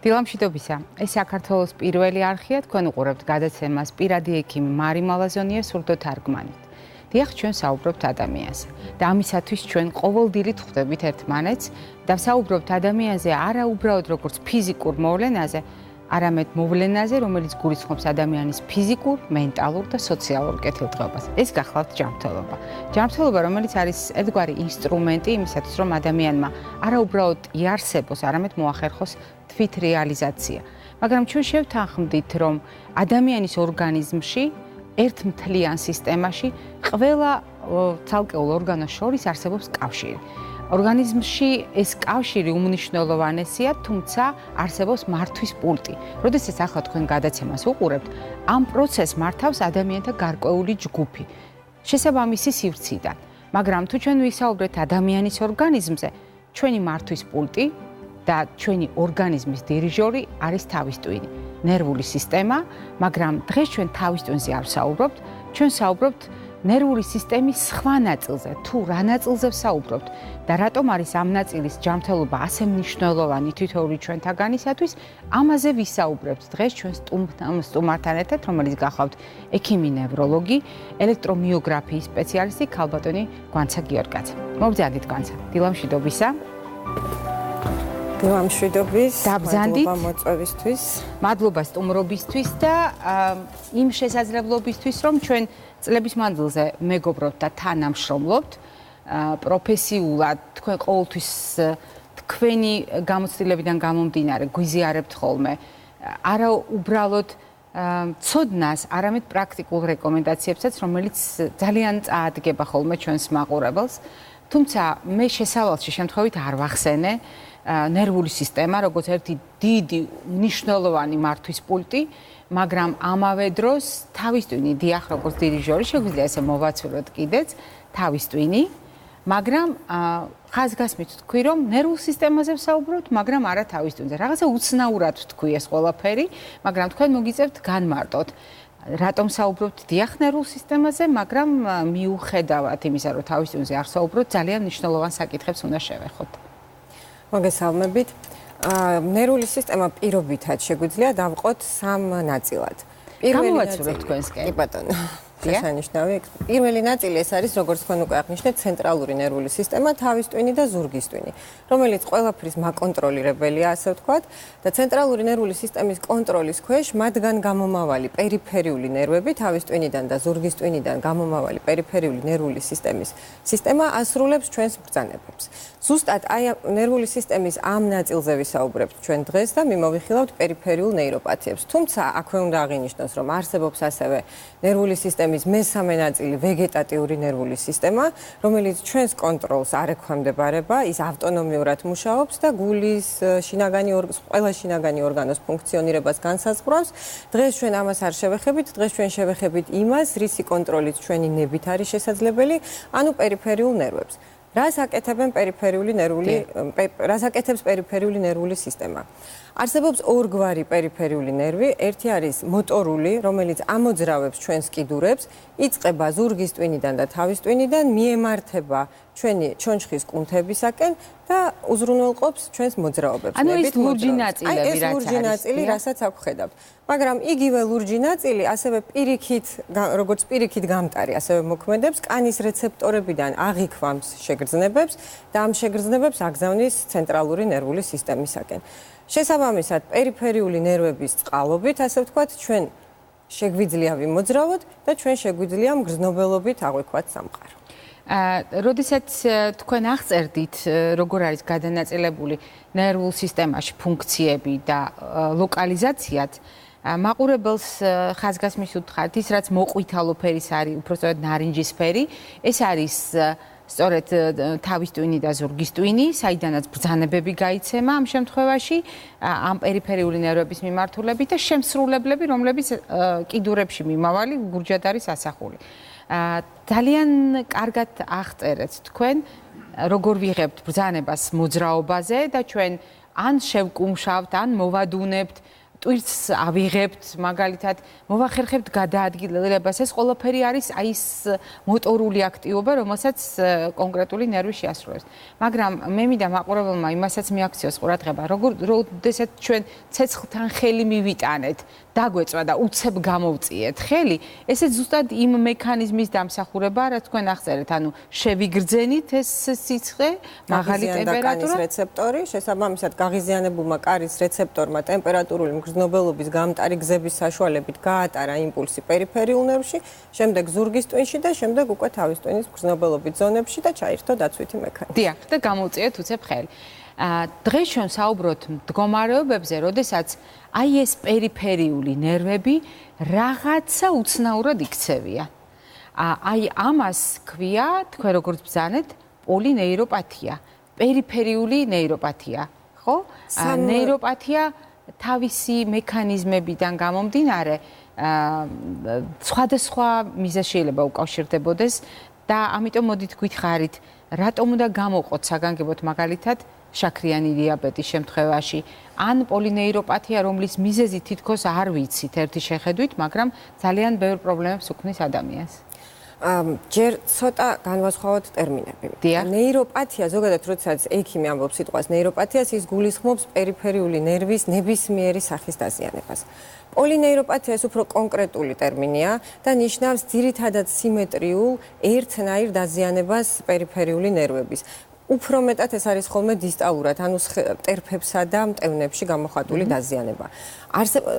დილამშვიდობისა. ეს საქართველოს პირველი არხია, თქვენ უყურებთ გადაცემას პირადი ექიმი მარი მალაზონიას სურდოთარგმანით. დიახ, ჩვენ საუბრობთ ადამიანზე და ამისათვის ჩვენ ყოველდღიურად ხვდებით ერთმანეთს და საუბრობთ ადამიანზე არა უბრალოდ როგორც ფიზიკურ მოვლენაზე, არამედ მოვლენაზე, რომელიც გულისხმობს ადამიანის ფიზიკურ, მენტალურ და სოციალურ კეთილდღეობას. ეს გახლავთ ჯანმრთელობა. ჯანმრთელობა, რომელიც არის ერთგვარი ინსტრუმენტი იმისათვის, რომ ადამიანმა არა უბრალოდ იარსებოს, არამედ მოახერხოს თვითრეალიზაცია. მაგრამ ჩვენ შევთანხმდით, რომ ადამიანის ორგანიზმში, ერთმთლიან სისტემაში, ყველა ცალკეულ ორგანოს შორის არსებობს კავშირი. ორგანიზმში ეს კავშირი უმნიშვნელოვანესია, თუმცა არსებობს მართვის პულტი. როდესაც ახლა თქვენ გადაცემას უყურებთ, ამ პროცესს მართავს ადამიანთა გარკვეული ჯგუფი, შესაბამისი სივრციდან. მაგრამ თუ ჩვენ ვისაუბრეთ ადამიანის ორგანიზმზე, ჩვენი მართვის პულტი და ჩვენი ორგანიზმის დირიჟორი არის თავის ტვინი, ნერვული სისტემა, მაგრამ დღეს ჩვენ თავის ტვინზე არ ვსაუბრობთ, ჩვენ საუბრობთ ნერვული სისტემის სხვა ნაწილზე, თუ რა ნაწილზე ვსაუბრობთ და რატომ არის ამ ნაწილის ჯანმრთელობა ასე მნიშვნელოვანი თითოეული ჩვენთაგანისათვის, ამაზე ვისაუბრებთ დღეს ჩვენ სტუმართან ერთად, რომელიც გახლავთ ექიმი ნევროლოგი, ელექტრომიოგრაფიის სპეციალისტი ქალბატონი გვანცა გიორგაძე. მოგზაურობთ გვანცა. დილამშვიდობისა. დილამშვიდობის. დაბრძანდით. მადლობა მოწვევისთვის. მადლობა სტუმრობისთვის და იმ შესაძლებლობისთვის, რომ ჩვენ წლების მანძილზე მეგობრობთ და თანამშრომლობთ პროფესიულად, თქვენ ყოველთვის თქვენი გამოცდილებიდან გამომდინარე გვიზიარებთ ხოლმე არა უბრალოდ ცოდნას, არამედ პრაქტიკულ რეკომენდაციებსაც, რომელიც ძალიან წაადგება ხოლმე ჩვენს მაყურებელს. თუმცა მე შესავალში შემთხვევით არ ვახსენე ნერვული სისტემა, როგორც ერთი დიდი მნიშვნელოვანი მართვის პულტი, მაგრამ ამავე დროს თავის ტვინი, დიახ, როგორც დირიჟორი, შეგვიძლია ესე მოვაცუროთ კიდეც თავის ტვინი, მაგრამ ხაზგასმით თქვი, რომ ნერვულ სისტემაზე ვსაუბრობთ, მაგრამ არა თავის ტვინზე. რაღაცა უცნაურად თქვი ეს ყველაფერი, მაგრამ თქვენ მოგიწევთ განმარტოთ. რატომ საუბრობთ დიახ ნერვულ სისტემაზე, მაგრამ მიუხედავად იმისა, რომ თავის ტვინზე არ საუბრობთ, ძალიან მნიშვნელოვან საკითხებს უნდა შევეხოთ. მოგესალმებით. ნერვული სისტემა პირობითად შეგვიძლია დავყოთ სამ ნაწილად. გამოვაცურებთ თქვენსკენ. კი ბატონო. შესანიშნავი. პირველი ნაწილი ეს არის, როგორც თქვენ უკვე აღნიშნეთ, ცენტრალური ნერვული სისტემა, თავის ტვინი და ზურგის ტვინი, რომელიც ყველაფრის მაკონტროლირებელია, ასე ვთქვათ, და ცენტრალური ნერვული სისტემის კონტროლის ქვეშ მათგან გამომავალი პერიფერიული ნერვები, თავის ტვინიდან და ზურგის ტვინიდან გამომავალი პერიფერიული ნერვული სისტემის სისტემა ასრულებს ჩვენს ბრძანებებს. ზუსტად აი ნერვული სისტემის ამ ნაწილზე ვისაუბრებთ ჩვენ დღეს და მიმოვიხილავთ პერიფერიულ ნეიროპათიებს. თუმცა აქვე უნდა აღინიშნოს, რომ არსებობს ასევე ნერვული სისტემის მესამე ნაწილი ვეგეტატიური ნერვული სისტემა, რომელიც ჩვენს კონტროლს არ ექვემდებარება, ის ავტონომიურად მუშაობს და გულის ყველა შინაგანი ორგანოს ფუნქციონირებას განსაზღვრავს. დღეს ჩვენ ამას არ შევეხებით, დღეს ჩვენ შევეხებით იმას, რისი კონტროლით ჩვენი ნებით არის შესაძლებელი, ანუ პერიფერიულ ნერვებს. რას აკეთებს პერიფერიული ნერვული სისტემა? არსებობს ორგვარი პერიფერიული ნერვი, ერთი არის მოტორული, რომელიც ამოძრავებს ჩვენს კიდურებს, იწყება ზურგის ტვინიდან და თავის ტვინიდან, მიემართება ჩვენი ჩონჩხის კუნთებისაკენ და უზრუნველყოფს ჩვენს მოძრაობებს. ანუ ეს ლურჯი ნაწილები, რაც ლურჯი ნაწილი, რასაც აქ ხედავთ. მაგრამ იგივე ლურჯი ნაწილი ასევე როგორც პირიქით გამტარი, ასევე მოქმედებს, კანის რეცეპტორებიდან აღიქვამს შეგრძნებებს და ამ შეგრძნებებს აგზავნის ცენტრალური ნერვული სისტემისაკენ. შესაბამისად, პერიფერიული ნერვების წყალობით, ასე ვთქვათ, ჩვენ შეგვიძლია ვიმოძრავოთ და ჩვენ შეგვიძლია მგრძნობელობით აღვიქვათ სამყარო. როდესაც თქვენ აღწერდით, როგორ არის გადანაწილებული ნერვულ სისტემაში ფუნქციები და ლოკალიზაციაც, მაყურებელს ხაზგასმის უთხრათ, ის რაც მოყვითალო ფერის არის, უბრალოდ ნარინჯისფერი, ეს არის სწორედ თავის ტვინი და ზურგის ტვინი, საიდანაც ბრძანებები გაიცემა ამ შემთხვევაში, ამ პერიფერიული ნერვების მიმართულებით და შემსრულებლები, რომლებიც კიდურებში მიმავალი გურჯად არის ასახული. ძალიან კარგად აღწერეთ თქვენ, როგორ ვიღებთ ბრძანებას მოძრაობაზე და ჩვენ ან შევკუმშავთ, ან მოვადუნებთ ტვირთს ავიღებთ, მაგალითად, მოვახერხებთ გადაადგილებას. ეს ყველაფერი არის აი ეს მოტორული აქტივობა, რომელსაც კონკრეტული ნერვი შეასრულებს. მაგრამ მე მინდა მაყურებელმა იმასაც მიაქციოს ყურადღება, როდესაც ჩვენ ცეცხლთან ხელი მივიტანეთ, დაგვეწვა და უცებ გამოვწიეთ ხელი, ესე ზუსტად იმ მექანიზმის დამსახურებაა, რაც თქვენ აღწერეთ, ანუ შევიგრძენით ეს სიცხე, მაღალი ტემპერატურა, რეცეპტორი, შესაბამისად გაღიზიანებულმა კარის რეცეპტორმა ტემპერატურული მგრძნობელობის გამტარი გზების საშუალებით გაატარა იმპულსი პერიფერიულ ნერვში, შემდეგ ზურგის ტვინში და შემდეგ უკვე თავის ტვინის მგრძნობელობის ზონებში და ჩაირთო დაცვითი მექანიზმი. დიახ, და გამოვწიეთ უცებ ხელი. დღეს ჩვენ საუბრობთ მდგომარეობებზე, როდესაც აი ეს პერიფერიული ნერვები რაღაცა უცნაურად იქცევიან. აი ამას ქვია, თქვენ როგორც ბრძანეთ, პოლინეიროპათია, პერიფერიული ნეიროპათია, ხო? ნეიროპათია თავისი მექანიზმებიდან გამომდინარე, სხვადასხვა მიზეზს შეიძლება უკავშირდებოდეს და ამიტომ მოდით გვითხარით, რატომ უნდა გამოვყოთ საგანგებოდ მაგალითად შაქრიანი დიაბეტის შემთხვევაში, ან პოლინეიროპათია, რომლის მიზეზი თითქოს არ ვიცით ერთი შეხედვით, მაგრამ ძალიან ბევრ პრობლემებს უქმნის ადამიანს. ჯერ ცოტა განვასხვაოთ ტერმინები. ნეიროპათია, ზოგადად როდესაც ექიმი ამბობს სიტყვას ნეიროპათიას, ის გულისხმობს პერიფერიული ნერვის ნებისმიერი სახის დაზიანებას. პოლინეიროპათია ეს უფრო კონკრეტული ტერმინია და ნიშნავს ძირითადად სიმეტრიულ ერთნაირ დაზიანებას პერიფერიული ნერვების. უფრო მეტად ეს არის ხოლმე დისტალურად, ანუ ტერფებსა და მტევნებში გამოხატული დაზიანება.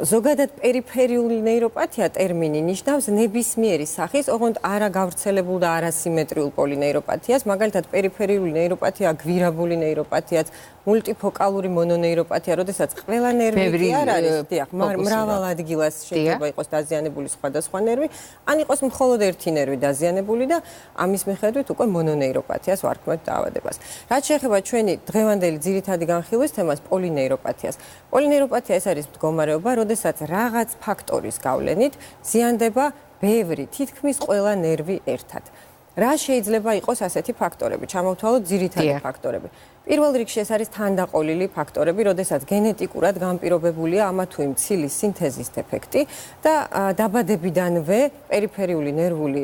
ზოგადად პერიფერიული ნეიროპათია ტერმინი ნიშნავს ნებისმიერი სახის, ოღონდ არა გავრცელებულ და არასიმეტრიულ პოლინეიროპათიას, მაგალითად პერიფერიული ნეიროპათია, გვირაბული ნეიროპათიაც, მულტიფოკალური მონონეიროპათია, როდესაც ყველა ნერვი კი არ არის, დიახ, მრავალ ადგილას შეიძლება იყოს დაზიანებული სხვადასხვა ნერვი, ან იყოს მხოლოდ ერთი ნერვი დაზიანებული და ამის მიხედვით უკვე მონონეიროპათიას ვარქმევთ დაავადებას. რაც შეეხება ჩვენი დღევანდელი ძირითადი განხილვის თემას პოლინეიროპათიას. პოლინეიროპათია ეს არის მდგომარეობა, როდესაც რაღაც ფაქტორის გავლენით ზიანდება ბევრი, თითქმის ყველა ნერვი ერთად. რა შეიძლება იყოს ასეთი ფაქტორები? ჩამოვთვალოთ ძირითადი ფაქტორები. პირველ რიგში ეს არის თანდაყოლილი ფაქტორები, როდესაც გენეტიკურად განპირობებულია ამა თუ იმ ცილის სინთეზის დეფექტი და დაბადებიდანვე პერიფერიული ნერვული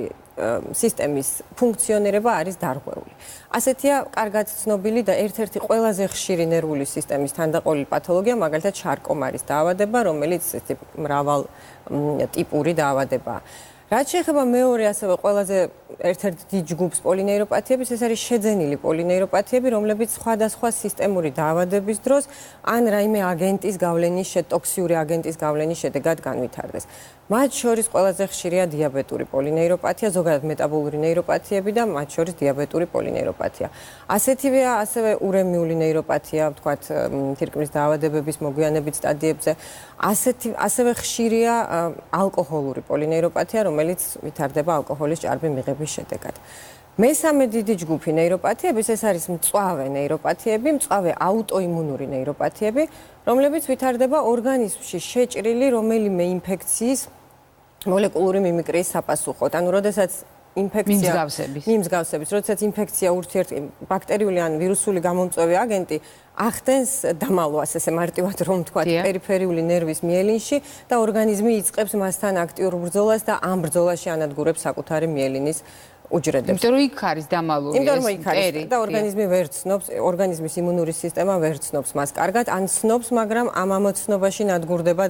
სისტემის ფუნქციონირება არის დარღვეული. ასეთია კარგად ცნობილი და ერთ-ერთი ყველაზე ხშირი ნერვული სისტემის თანდაყოლილი პათოლოგია, მაგალითად შარკომარის დაავადება, რომელიც მრავალ ტიპური დაავადებაა. რაც შეეხება მეორე ასევე ყველაზე ერთ-ერთ დიდ ჯგუფს პოლინეიროპათიების, ეს არის შეძენილი პოლინეიროპათიები, რომლებიც სხვადასხვა სისტემური დაავადების დროს ან რაიმე აგენტის გავლენის, ტოქსიური აგენტის გავლენის შედეგად განვითარდეს. მათ შორის ყველაზე ხშირია დიაბეტური პოლინეიროპათია, ზოგადად მეტაბოლური ნეიროპათიები და მათ შორის დიაბეტური პოლინეიროპათია. ასეთივეა ასევე ურემიული ნეიროპათია, ვთქვათ, თირკმლის დაავადებების მოგვიანებით სტადიებზე. ასევე ხშირია ალკოჰოლური პოლინეიროპათია, რომელიც ვითარდება ალკოჰოლის ჭარბი მიღების შედეგად. მესამე დიდი ჯგუფი ნეიროპათიების ეს არის მწვავე ნეიროპათიები, მწვავე აუტოიმუნური ნეიროპათიები, რომლებიც ვითარდება ორგანიზმში შეჭრილი რომელიმე ინფექციის მოლეკულური მიმიკრიის საპასუხოდ. ანუ როდესაც ინფექცია მიმსგავსების, როდესაც ინფექცია ბაქტერიული ან ვირუსული გამომწვევი აგენტი ახდენს დამალვას, ესე მარტივად რომ ვთქვათ, პერიფერიული ნერვის მიელინში და ორგანიზმი იწყებს მასთან აქტიურ ბრძოლას და ამ ბრძოლაში ანადგურებს საკუთარი მიელინის უჯრედებს. იმიტომ რომ იქ არის დამალული ეს და ორგანიზმი ვერ ცნობს, ორგანიზმის იმუნური სისტემა ვერ ცნობს მას კარგად, ან ცნობს, მაგრამ ამ ამოცნობაში ნადგურდება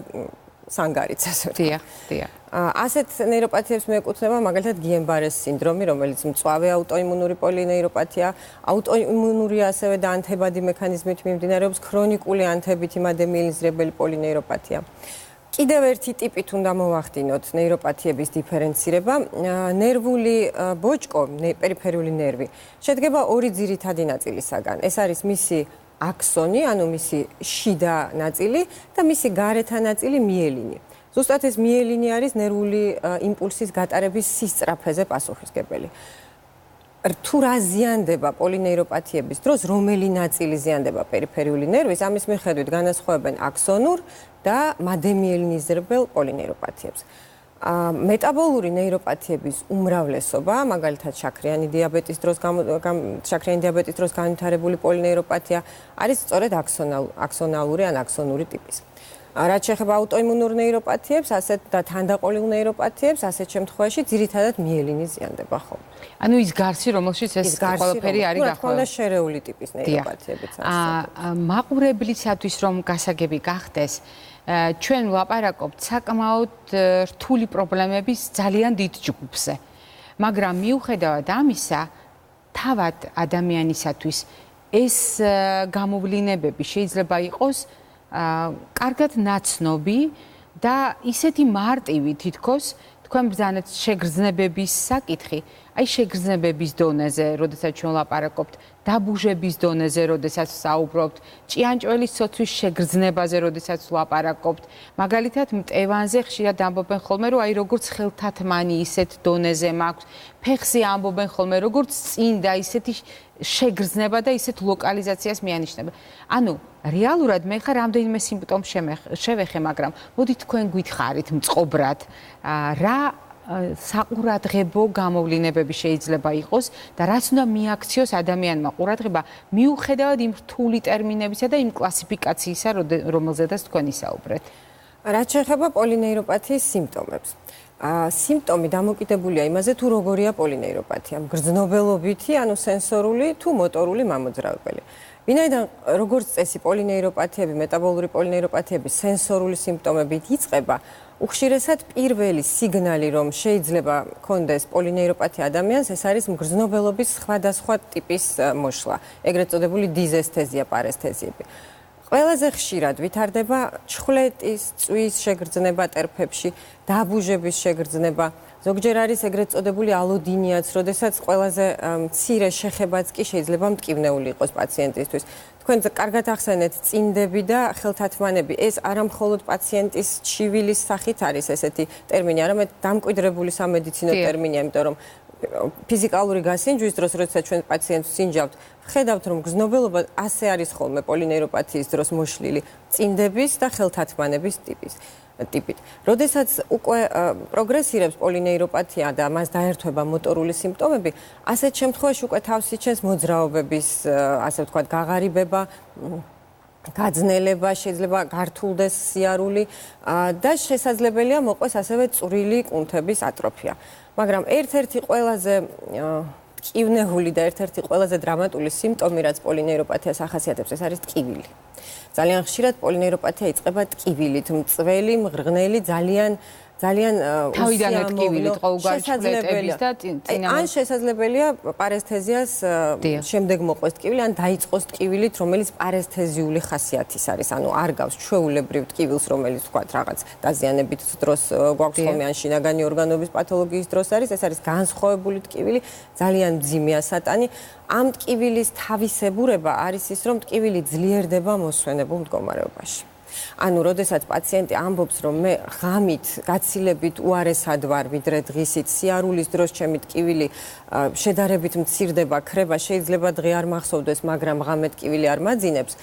სანგარიც, ასე ვთქვათ. დიახ. ასეთ ნეიროპათიებს მიეკუთვნება მაგალითად გიენ-ბარეს სინდრომი, რომელიც მწვავე აუტოიმუნური პოლინეიროპათია, აუტოიმუნური ასევე და ანთებადი მექანიზმით მიმდინარეობს ქრონიკული ანთებით იმადემიელინზრებელი პოლინეიროპათია. კიდევ ერთი ტიპით უნდა მოვახდინოთ ნეიროპათიების დიფერენცირება. ნერვული ბოჭკო, პერიფერიული ნერვი, შედგება ორი ძირითადი ნაწილისაგან. ეს არის მისი აქსონი, ანუ მისი შიდა ნაწილი და მისი გარეთა ნაწილი მიელინი. ზუსტად ეს მიელინი არის ნერვული იმპულსის გატარების სისწრაფეზე პასუხისმგებელი. თუ რა ზიანდება პოლინეიროპათიების დროს, რომელი ნაწილი ზიანდება პერიფერიული ნერვის, ამის მიხედვით განასხვავებენ აქსონურ და მადემიელინიზრებელ პოლინეიროპათიებს. მეტაბოლური ნეიროპათიების უმრავლესობა, მაგალითად შაქრიანი დიაბეტის დროს განვითარებული პოლინეიროპათია, არის სწორედ აქსონალური ან აქსონური ტიპის. რაც შეეხება აუტოიმუნურ ნეიროპათიებს, ასეთ და თანდაყოლილ ნეიროპათიებს, ასეთ შემთხვევაში ძირითადად მიელინი ზიანდება ხოლმე. ანუ ის გარსი, რომელშიც ეს ყველაფერი არის რა თქმა უნდა შერეული ტიპის ნეიროპათიებიც არის. მაყურებლისათვის რომ გასაგები გახდეს, ჩვენ ვლაპარაკობთ საკმაოდ რთული პრობლემების ძალიან დიდ ჯგუფზე. მაგრამ მიუხედავად ამისა, თავად ადამიანისათვის ეს გამოვლინებები შეიძლება იყოს კარგად ნაცნობი და ისეთი მარტივი თითქოს თქვენ ბრძანეთ შეგრძნებების საკითხი, აი შეგრძნებების დონეზე, როდესაც ჩვენ ლაპარაკობთ, დაბუჟების დონეზე, როდესაც საუბრობთ, ჭიანჭველის ცოცვის შეგრძნებაზე, როდესაც ლაპარაკობთ, მაგალითად მტევანზე ხშირად ამბობენ ხოლმე, რომ აი როგორც ხელთათმანი ისეთ დონეზე მაქვს, ფეხზე ამბობენ ხოლმე, როგორც წინდა ისეთი შეგრძნება და ისეთ ლოკალიზაციას მიანიშნება. ანუ რეალურად მე ხარ რამდენიმე სიმპტომს შევეხე, მაგრამ მოდით თქვენ გითხარით მწყობრად, რა საყურადღებო გამოვლინებები შეიძლება იყოს და რაც უნდა მიაქციოს ადამიანმა ყურადღება მიუხედავად იმ რთული ტერმინებისა და იმ კლასიფიკაციისა, რომელზედაც თქვენ ისაუბრეთ. რაც შეეხება პოლინეიროპათიის სიმპტომებს. სიმპტომი დამოკიდებულია იმაზე, თუ როგორია პოლინეიროპათია, მგრძნობელობითი, ანუ სენსორული თუ მოტორული მამოძრავებელი. ვინაიდან როგორც წესი პოლინეიროპათიები, მეტაბოლური პოლინეიროპათიები სენსორული სიმპტომებით იწყება, უხშირესად პირველი სიგნალი, რომ შეიძლება კონდეს პოლინეიროპათია ადამიანს, ეს არის მგრძნობელობის სხვადასხვა ტიპის მოშლა, ეგრეთ წოდებული დიზესთეზია, პარესთეზიები. ყველაზე ხშირად ვითარდება ჩხვლეტის, წვის შეგრძნება ტერფებში, დაბუჟების შეგრძნება. ზოგჯერ არის ეგრეთ წოდებული ალოდინიაც, როდესაც ყველაზე მცირე შეხებაც კი შეიძლება მტკივნეული იყოს პაციენტისთვის. თქვენ კარგად ახსენეთ წინდები და ხელთათმანები, ეს არა მხოლოდ პაციენტის ჩივილის სახით არის ესეთი ტერმინი, არამედ დამკვიდრებული სამედიცინო ტერმინია, იმიტომ რომ ფიზიკალური გასინჯვის დროს, როდესაც ჩვენ პაციენტს სინჯავთ, ხედავთ, რომ გრძნობელობა ასე არის ხოლმე პოლინეიროპათიის დროს მოშლილი წინდების და ხელთათმანების ტიპით. როდესაც უკვე პროგრესირებს პოლინეიროპათია და მას დაერთვება მოტორული სიმპტომები, ასეთ შემთხვევაში უკვე თავს იჩენს მოძრაობების, ასე ვთქვათ, გაღარიბება, გაძნელება, შეიძლება გართულდეს სიარული და შესაძლებელია მოყვეს ასევე წვრილი კუნთების ატროფია. მაგრამ ერთ-ერთი ყველაზე ტკივნეული და ერთ-ერთი ყველაზე დრამატული სიმპტომი, რაც პოლინეიროპათიას ახასიათებს, ეს არის ტკივილი. ძალიან ხშირად პოლინეიროპათია იწყება ტკივილით, მწველი, მღრღნელი, ძალიან თავიდანვე ტკივილით, ყოველგვარი შფლეტების და წინამორბედების. ან შესაძლებელია პარესთეზიას შემდეგ მოყვეს ტკივილი, ან დაიწყოს ტკივილით, რომელიც პარესთეზიული ხასიათის არის, ანუ არ გავს ჩვეულებრივ ტკივილს, რომელიც თქვათ რაღაც დაზიანებით დროს გვაქვს ხოლმე, ან შინაგანი ორგანოების პათოლოგიის დროს არის, ეს არის განსხვავებული ტკივილი, ძალიან მძიმე ასატანი. ამ ტკივილის თავისებურება არის ის, რომ ტკივილი ძლიერდება მოსვენებულ მდგომარეობაში. ანუ, როდესაც პაციენტი ამბობს, რომ მე ღამით, გაცილებით უარესად ვარ, ვიდრე დღისით, სიარულის დროს ჩემი ტკივილი შედარებით მცირდება, ქრება, შეიძლება დღე არ მახსოვდეს, მაგრამ ღამე ტკივილი არ მაძინებს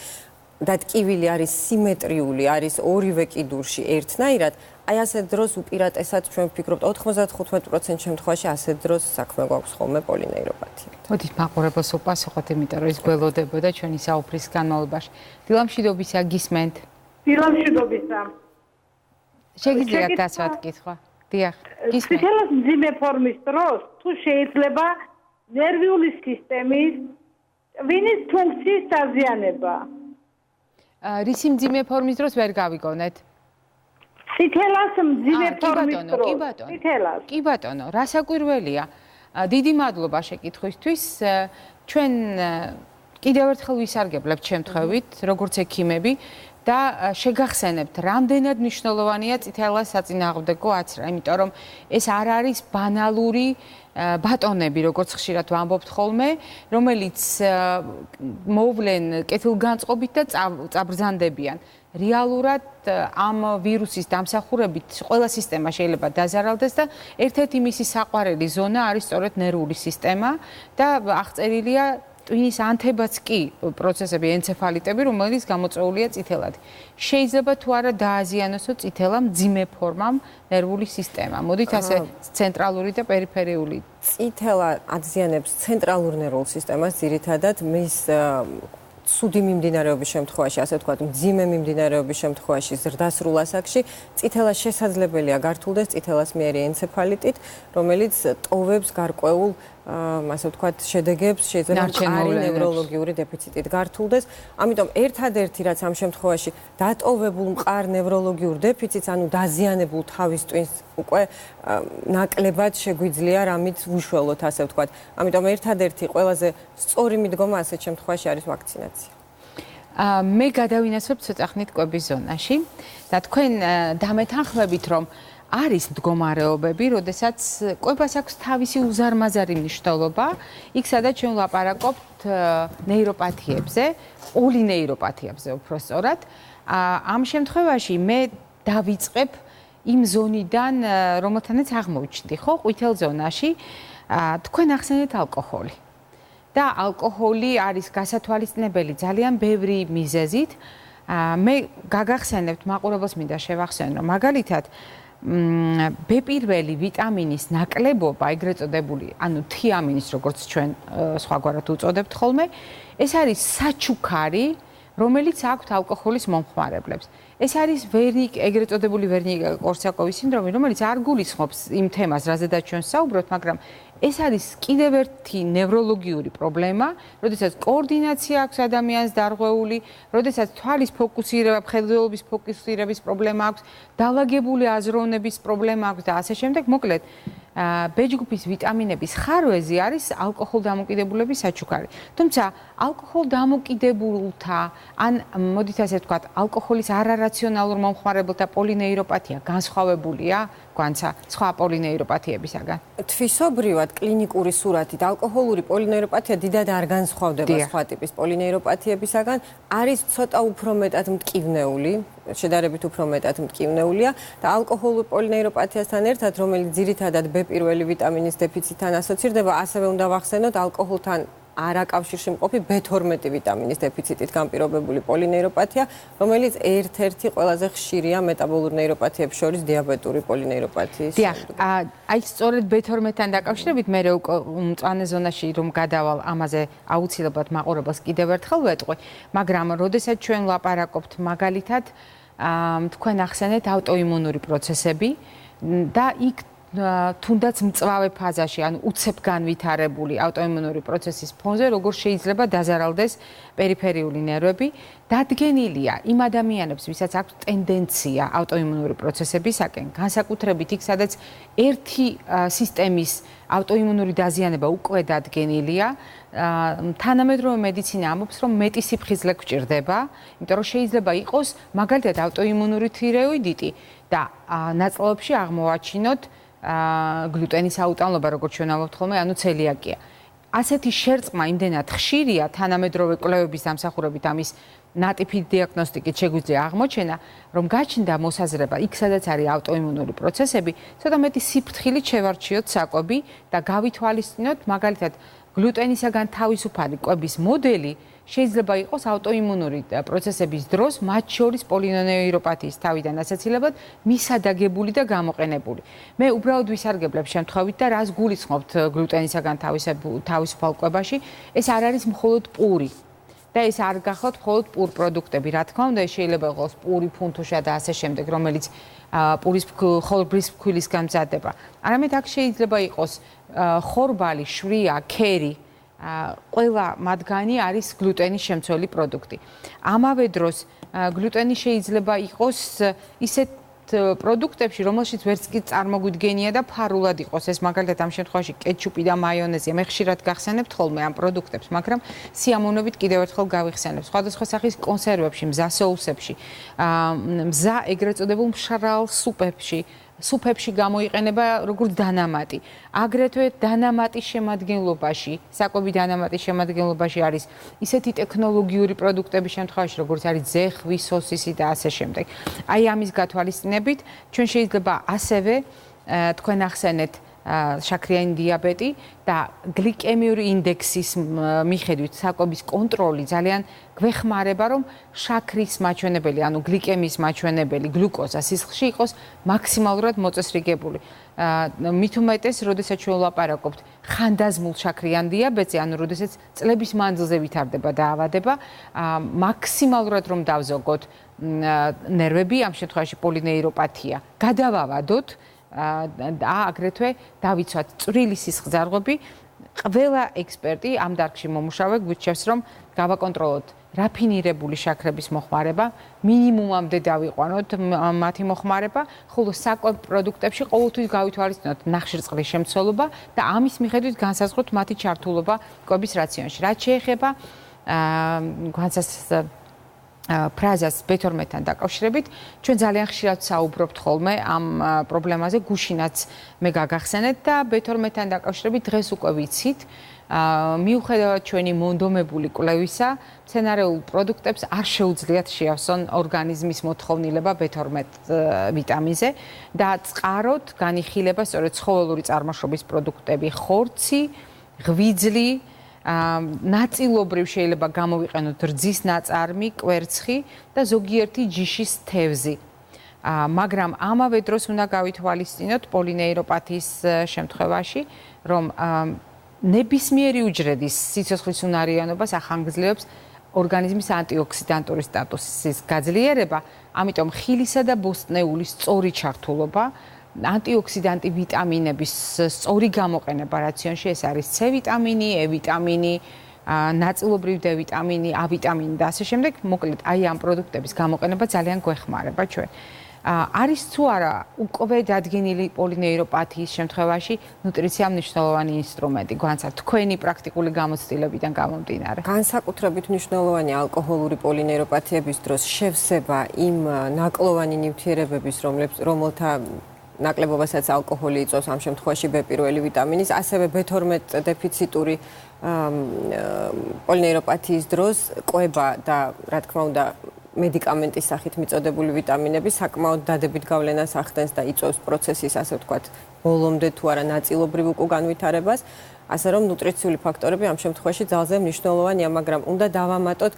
და ტკივილი არის სიმეტრიული, არის ორივე კიდურში ერთნაირად, აი ასეთ დროს უპირატესად ჩვენ ვფიქრობთ 95% შემთხვევაში ასეთ დროს საქმე გვაქვს ხოლმე პოლინეიროპათიით. მოდით მაყურებელს უპასუხოთ, იმიტომ რომ ის გველოდებოდა ჩვენი საუბრის განმავლობაში. დილამშვიდობისა გისმენთ. დილამშვიდობისა. შეგიძლიათ დასვათ კითხვა. დიახ, გისმენთ. თითქოს მძიმე ფორმის დროს თუ შეიძლება ნერვიული სისტემის ტვინის ფუნქციის დაზიანება. რისი მძიმე ფორმის დროს ვერ გავიგონეთ? თითქოს მძიმე ფორმის დროს. კი ბატონო, რასაკვირველია. დიდი მადლობა შეკითხვისთვის. ჩვენ კიდევ ერთხელ ვისარგებლებთ შემთხვევით, როგორც ექიმები და შეგახსენებთ, რამდენად მნიშვნელოვანია წითელა საწინააღმდეგო აცრა, იმიტომ რომ ეს არ არის ბანალური ბატონები, როგორც ხშირად ვამბობთ ხოლმე, რომელიც მოვლენ კეთილგანწყობით და წაბრძანდებიან. რეალურად ამ ვირუსის დამსახურებით ყველა სისტემა შეიძლება დაზარალდეს და ერთ-ერთი მისი საყვარელი ზონა არის სწორედ ნერვული სისტემა და აღწერილია ტვინის ანთებაც კი პროცესები, ენცეფალიტები, რომელიც გამოწვეულია წითელად. შეიძლება თუ არა დააზიანოსო წითელა მძიმე ფორმამ ნერვული სისტემა. მოდით ასე ცენტრალური და პერიფერიული. წითელა აზიანებს ცენტრალურ ნერვულ სისტემას, ძირითადად მის ცუდი მიმდინარეობის შემთხვევაში, ასე ვთქვათ, მძიმე მიმდინარეობის შემთხვევაში, ზრდასრულ ასაკში, წითელა შესაძლებელია გართულდეს წითელასმიერი ენცეფალიტით, რომელიც ტოვებს გარკვეულ ასე ვთქვათ, შედეგებს, შეიძლება მყარი ნევროლოგიური დეფიციტით გართულდეს. ამიტომ ერთადერთი რაც ამ შემთხვევაში დატოვებულ მყარ ნევროლოგიურ დეფიციტს, ანუ დაზიანებულ თავის ტვინს უკვე ნაკლებად შეგვიძლია რამით ვუშველოთ, ასე ვთქვათ. ამიტომ ერთადერთი ყველაზე სწორი მიდგომა ასეთ შემთხვევაში არის ვაქცინაცია. მე გადავინაცვლებ ცოტა ხნით კვების ზონაში და თქვენ დამეთანხმებით, რომ არის მდგომარეობები, როდესაც კვებას აქვს თავისი უზარმაზარი მნიშვნელობა, იქ სადაც ჩვენ ვლაპარაკობთ ნეიროპათიებზე, პოლინეიროპათიებზე უფრო სწორად. ამ შემთხვევაში მე დავიწყებ იმ ზონიდან, რომელთანაც აღმოჩნდი, ხო, ყვითელ ზონაში, თქვენ ახსენეთ ალკოჰოლი. და ალკოჰოლი არის გასათვალისწინებელი ძალიან ბევრი მიზეზით. მე გაგახსენებთ, მაყურებელს მინდა შევახსენო, რომ მაგალითად ბ1 ვიტამინის ნაკლებობა, ეგრეთ წოდებული, ანუ თიამინის, როგორც ჩვენ სხვაგვარად უწოდებთ ხოლმე, ეს არის საჩუქარი, რომელიც აქვთ ალკოჰოლის მომხმარებლებს. ეს არის ეგრეთ წოდებული ვერნიკ-კორსაკოვის სინდრომი, რომელიც არ გულისხმობს იმ თემას, რაზედაც ჩვენ საუბრობთ, მაგრამ ეს არის კიდევ ერთი ნევროლოგიური პრობლემა, როდესაც კოორდინაცია აქვს ადამიანს დარღვეული, როდესაც თვალის ფოკუსირება, მხედველობის ფოკუსირების პრობლემა აქვს, დაალაგებული აზროვნების პრობლემა აქვს და ასე შემდეგ. მოკლედ, ბ-ჯგუფის ვიტამინების ხარვეზი არის ალკოჰოლ დამოკიდებულების საჩუქარი. თუმცა, ალკოჰოლ დამოკიდებულთა, ან მოდით ასე ვთქვათ, ალკოჰოლის არარაციონალურ მომხმარებელთა პოლინეიროპათია განსხვავებულია გვანცა სხვა პოლინეიროპათიებისაგან. თვისობრივად კლინიკური სურათით ალკოჰოლური პოლინეიროპათია დიდად არ განსხვავდება სხვა ტიპის პოლინეიროპათიებისაგან, არის ცოტა უფრო მეტად მტკივნეული, შედარებით უფრო მეტად მტკივნეულია და ალკოჰოლურ პოლინეიროპათიასთან ერთად, რომელიც ძირითადად ბ1 ვიტამინის დეფიციტთან ასოცირდება, ასევე უნდა ვახსენოთ ალკოჰოლთან არაკავშირში მყოფი ბ12 ვიტამინის დეფიციტით განპირობებული პოლინეიროპათია, რომელიც ერთ-ერთი ყველაზე ხშირია მეტაბოლურ ნეიროპათიებს შორის დიაბეტური პოლინეიროპათიის. დიახ, აი სწორედ ბ12-თან დაკავშირებით მე მწვანე ზონაში რომ გადავალ, ამაზე აუცილებლად მაყურებელს კიდევ ერთხელ ვეტყვი, მაგრამ როდესაც ჩვენ ვლაპარაკობთ მაგალითად თქვენ ახსენეთ ავტოიმუნური პროცესები და იქ თუნდაც მწვავე ფაზაში, ანუ უცებ განვითარებული ავტოიმუნური პროცესის ფონზე, როგორ შეიძლება დაზარალდეს პერიფერიული ნერვები, დადგენილია იმ ადამიანებს, ვისაც აქვს ტენდენცია ავტოიმუნური პროცესებისაკენ, განსაკუთრებით იქ, სადაც ერთი სისტემის ავტოიმუნური დაზიანება უკვე დადგენილია, თანამედროვე მედიცინა ამბობს, რომ მეტი სიფხიზლე გვჭირდება, იმიტომ რომ შეიძლება იყოს მაგალითად ავტოიმუნური თირეოიდიტი და ნაწლავებში აღმოვაჩინოთ გლუტენის აუტანლობა, როგორც ჩვენ ამბობთ ხოლმე, ანუ ცელიაკია. ასეთი შერწყმა იმდენად ხშირია თანამედროვე კვლევების დამსახურებით ამის ნატიფი დიაგნოსტიკით შეგვიძლია აღმოჩენა, რომ გაჩნდა მოსაზრება იქ, სადაც არის ავტოიმუნური პროცესები, ცოტა მეტი სიფრთხილით შევარჩიოთ საკვები და გავითვალისწინოთ მაგალითად გლუტენისაგან თავისუფალი კვების მოდელი შეიძლება იყოს ავტოიმუნური პროცესების დროს, მათ შორის პოლინეიროპათიის თავიდან ასაცილებლად მისადაგებული და გამოყენებული. მე უბრალოდ ვისარგებლებ შემთხვევით და რას გულისხმობთ გლუტენისაგან თავისუფალ კვებაში, ეს არ არის მხოლოდ პური. და ეს არ გახოთ მხოლოდ პურ პროდუქტები, რა თქმა უნდა, შეიძლება იყოს პური, ფუნთუშა და ასე შემდეგ, რომელიც პურის ხორბლის ფქვილისგან მზადდება. არამედ აქ შეიძლება იყოს ხორბალი, შვია, ქერი, ყველა მათგანი არის გლუტენის შემცველი პროდუქტი. ამავე დროს გლუტენი შეიძლება იყოს ისეთ პროდუქტებში, რომელშიც ვერც კი წარმოგვიდგენია და ფარულად იყოს. ეს მაგალითად ამ შემთხვევაში კეჩუპი და მაიონეზია. მე ხშირად გახსენებთ ხოლმე ამ პროდუქტებს, მაგრამ სიამოვნებით კიდევ ერთხელ გავიხსენებ. სხვადასხვა სახის კონსერვებში, მზა соусებში, მზა ეგრეთ წოდებულ მშრალ სუფებში გამოიყენება როგორც დანამატი. აგრეთვე დანამატის შემადგენლობაში, საკვები დანამატის შემადგენლობაში არის ისეთი ტექნოლოგიური პროდუქტების შემთხვევაში, როგორც არის ძეხვი, სოსისი და ასე შემდეგ. აი ამის გათვალისწინებით, ჩვენ შეიძლება ასევე თქვენ ახსენეთ შაქრიანი დიაბეტი და გლიკემიური ინდექსის მიხედვით საკვების კონტროლი ძალიან გვეხმარება, რომ შაქრის მაჩვენებელი, ანუ გლიკემიის მაჩვენებელი, გლუკოზა სისხლში იყოს მაქსიმალურად მოწესრიგებული. მით უმეტეს, როდესაც ჩვენ ვლაპარაკობთ ხანდაზმულ შაქრიან დიაბეტზე, ანუ როდესაც წლების მანძილზე ვითარდება დაავადება, მაქსიმალურად რომ დავზოგოთ ნერვები, ამ შემთხვევაში პოლინეიროპათია, გადავავადოთ და აგრეთვე დავიცვათ წვრილი სისხლძარღვები. ყველა ექსპერტი ამ დარგში მომუშავე გვიჩვენს, რომ გავაკონტროლოთ რაფინირებული შაქრების მოხმარება, მინიმუმამდე დავიყვანოთ მათი მოხმარება, ხოლო საკვებ პროდუქტებში ყოველთვის გავითვალისწინოთ ნახშირწყლის შემცველობა და ამის მიხედვით განსაზღვროთ მათი ჩართულობა კვების რაციონში. რაც შეეხება გვანცას ფრაზას B12-თან დაკავშირებით, ჩვენ ძალიან ხშირად საუბრობთ ხოლმე ამ პრობლემაზე, გუშინაც მე გაგახსენეთ და B12-თან დაკავშირებით დღეს უკვე ვიცით, მიუხედავად ჩვენი მონდომებული კვლევისა, მცენარეულ პროდუქტებს არ შეუძლიათ შეავსონ ორგანიზმის მოთხოვნილება B12 ვიტამინზე და წყაროდ განიხილება სწორედ ცხოველური წარმოშობის პროდუქტები, ხორცი, ღვიძლი, ნაწილობრივ შეიძლება გამოვიყენოთ რძის ნაწარმი, კვერცხი და ზოგიერთი ჯიშის თევზი. მაგრამ ამავე დროს უნდა გავითვალისწინოთ პოლინეიროპათიის შემთხვევაში, რომ ნებისმიერი უჯრედის სიცოცხლის უნარიანობას ახანგრძლივებს ორგანიზმის ანტიოქსიდანტური სტატუსის გაძლიერება, ამიტომ ხილისა და ბოსტნეულის სწორი ჩართულობა, ანტიოქსიდანტი ვიტამინების სწორი გამოყენება რაციონში, ეს არის C ვიტამინი, E ვიტამინი, ნაწილობრივ D ვიტამინი, A ვიტამინი და ასე შემდეგ. მოკლედ, აი ამ პროდუქტების გამოყენება ძალიან გვეხმარება ჩვენ. არის თუ არა უკვე დადგენილი პოლინეიროპათიის შემთხვევაში ნუტრიცია მნიშვნელოვანი ინსტრუმენტი, გვანცა თქვენი პრაქტიკული გამოცდილებიდან გამომდინარე. განსაკუთრებით მნიშვნელოვანი ალკოჰოლური პოლინეიროპათიების დროს შევსება იმ ნაკლოვანი ნივთიერებების, რომელთა ნაკლებობასაც ალკოჰოლი იწვევს, ამ შემთხვევაში B1 ვიტამინის, ასევე B12 დეფიციტური პოლინეიროპათიის დროს კვება და რა თქმა უნდა მედიკამენტის სახით მიწოდებული ვიტამინები საკმაოდ დადებით გავლენას ახდენს და იწვევს პროცესის, ასე ვთქვათ, ბოლომდე თუ არა ნაწილობრივ უკვე განვითარებას, ასე რომ ნუტრიციული ფაქტორები ამ შემთხვევაში ძალზე მნიშვნელოვანია, მაგრამ უნდა დავამატოთ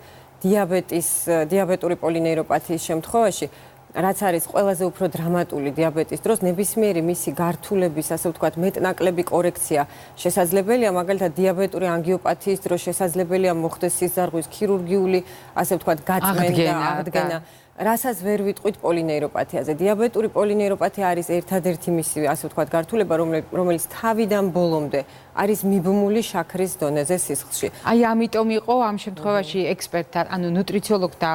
დიაბეტური პოლინეიროპათიის შემთხვევაში, რაც არის ყველაზე უფრო დრამატული დიაბეტის დროს, ნებისმიერი მისი გართულების, ასე ვთქვათ, მეტნაკლები კორექცია შესაძლებელია, მაგალითად დიაბეტური ანგიოპათიის დროს შესაძლებელია მოხდეს სისხლძარღვის ქირურგიული, ასე ვთქვათ, გაწმენდა, აღდგენა, რასაც ვერ ვიტყვით პოლინეიროპათიაზე. დიაბეტური პოლინეიროპათია არის ერთადერთი მისი, ასე ვთქვათ, გართულება, რომელიც თავიდან ბოლომდე არის მიბმული შაქრის დონეზე სისხლში. აი ამიტომ იყო ამ შემთხვევაში ექსპერტთა, ანუ ნუტრიციოლოგთა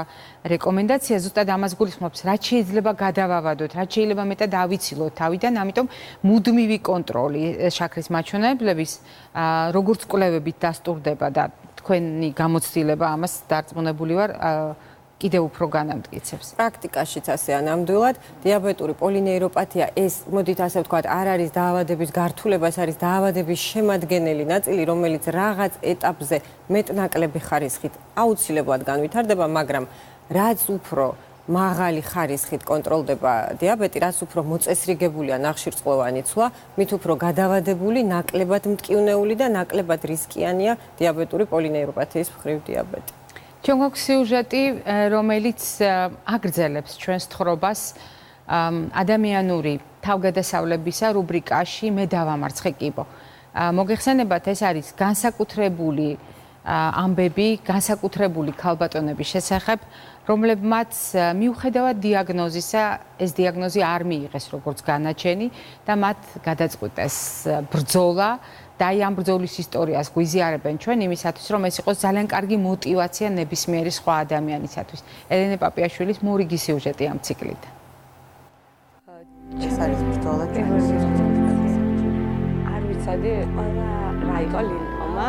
რეკომენდაცია ზუსტად ამას გულისხმობს, რაც შეიძლება გადავავადოთ, რაც შეიძლება მეტად ავიცილოთ თავიდან, ამიტომ მუდმივი კონტროლი შაქრის მაჩვენებლების, როგორც კვლევებით დასტურდება და თქვენი გამოცდილება ამას დარწმუნებული ვარ, კიდევ უფრო განამტკიცებს. პრაქტიკაშიც ასეა ნამდვილად, დიაბეტური პოლინეიროპათია ეს, მოდით ასე ვთქვათ, არ არის დაავადების გართულება, ეს არის დაავადების შემადგენელი ნაწილი, რომელიც რაღაც ეტაპზე მეტნაკლები ხარისხით აუცილებლად განვითარდება, მაგრამ რაც უფრო მაღალი ხარისხით კონტროლდება დიაბეტი, რაც უფრო მოწესრიგებულია ნახშირწყლოვანი ცვლა, მით უფრო გადავადებული, ნაკლებად მტკივნეული და ნაკლებად რისკიანია დიაბეტური პოლინეიროპათიის მხრივ დიაბეტი. ჩვენ გვაქვს სიუჟეტი, რომელიც აგრძელებს ჩვენს თხრობას ადამიანური თავგადასავლებისა რუბრიკაში მე დავამარცხე კიბო. მოგეხსენებათ, ეს არის განსაკუთრებული ამბები, განსაკუთრებული ქალბატონების შესახებ, რომლებმაც მიუხედავად დიაგნოზისა, ეს დიაგნოზი არ მიიღეს როგორც განაჩენი და მათ გადაწყვიტეს ბრძოლა და აი ამ ბრძოლის ისტორიას გვიზიარებენ ჩვენ იმისათვის, რომ ეს იყოს ძალიან კარგი мотиваცია ნებისმიერი სხვა ადამიანისათვის. ელენე პაპიაშვილის მორიგი სიუჟეტი ამ ციკლიდან. ეს არის ბრძოლა ჩვენს არ ვიცოდი, რა იყო ლიმფომა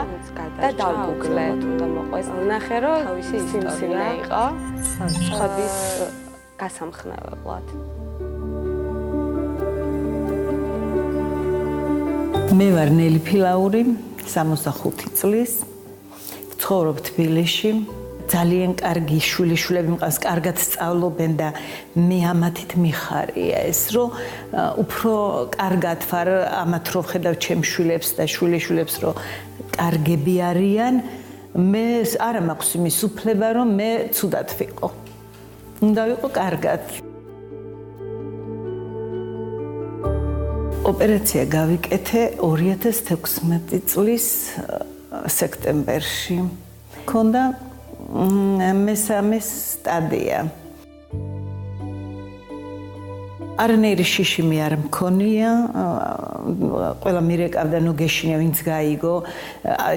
და დაუგუგლე უნდა მოყვეს. ნახე, რომ თავისი სიმსივნე იყო სხვების გასამხნევებლად. მე ვარ ნელი ფილაური, 65 წლის, ვცხოვრობ თბილისში. ძალიან კარგი შვილიშვილები მყავს, კარგად სწავლობენ და მე ამათით მიხარია ეს, რომ უფრო კარგად ვარ ამათ რო ხედავ ჩემ შვილებს და შვილიშვილებს, რომ კარგები არიან, მე არა მაქვს იმის უფლება, რომ მე ცუდად ვიყო. უნდა ვიყო კარგად. ოპერაცია გავიკეთე 2016 წლის სექტემბერში. მქონდა მესამე სტადია. არანაირი შიში მე არ მქონია, ყველა მირეკავდა, ნუ გეშინია, ვინც გაიგო.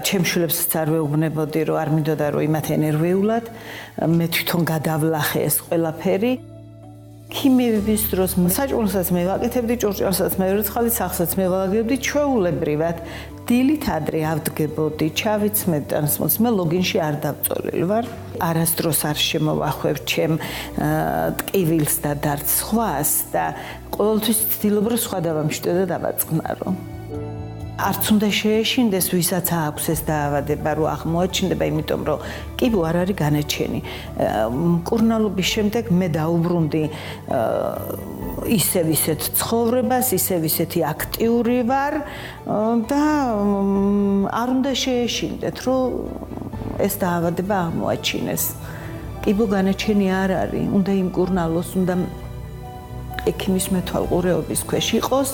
ჩემ შვილებსაც არ ვეუბნებოდი, რომ არ მინდოდა, რომ იმათ ენერვიულად. მე თვითონ გადავლახე ეს ყველაფერი. ქიმიების დროს საჭმელსაც მე ვაკეთებდი, ჭურჭელსაც მე ვერცხალის სახსაც მე ვალაგებდი ჩვეულებრივად. დილით ადრე ავდგებოდი, ჩავიცმედ ტრანსპორტს, მე ლოგინში არ დავწოლილ ვარ. არასდროს არ შემოვახვევ ჩემ ტკივილს და დარც სხვას და ყოველთვის ვცდილობ, რომ სხვა დავამშვიდო და დავაწყნარო. არც უნდა შეეშინდეს, ვისაც აქვს ეს დაავადება, რომ აღმოაჩნდება, იმიტომ რომ კიბო არ არის განაჩენი. მკურნალობის შემდეგ მე დაუბრუნდი ისეთ ცხოვრებას, ისეთი აქტიური ვარ და არ უნდა შეეშინდეთ, რომ ეს დაავადება აღმოაჩინეს. კიბო განაჩენი არ არის, უნდა იმკურნალოს, უნდა ექიმის მეთვალყურეობის ქვეშ იყოს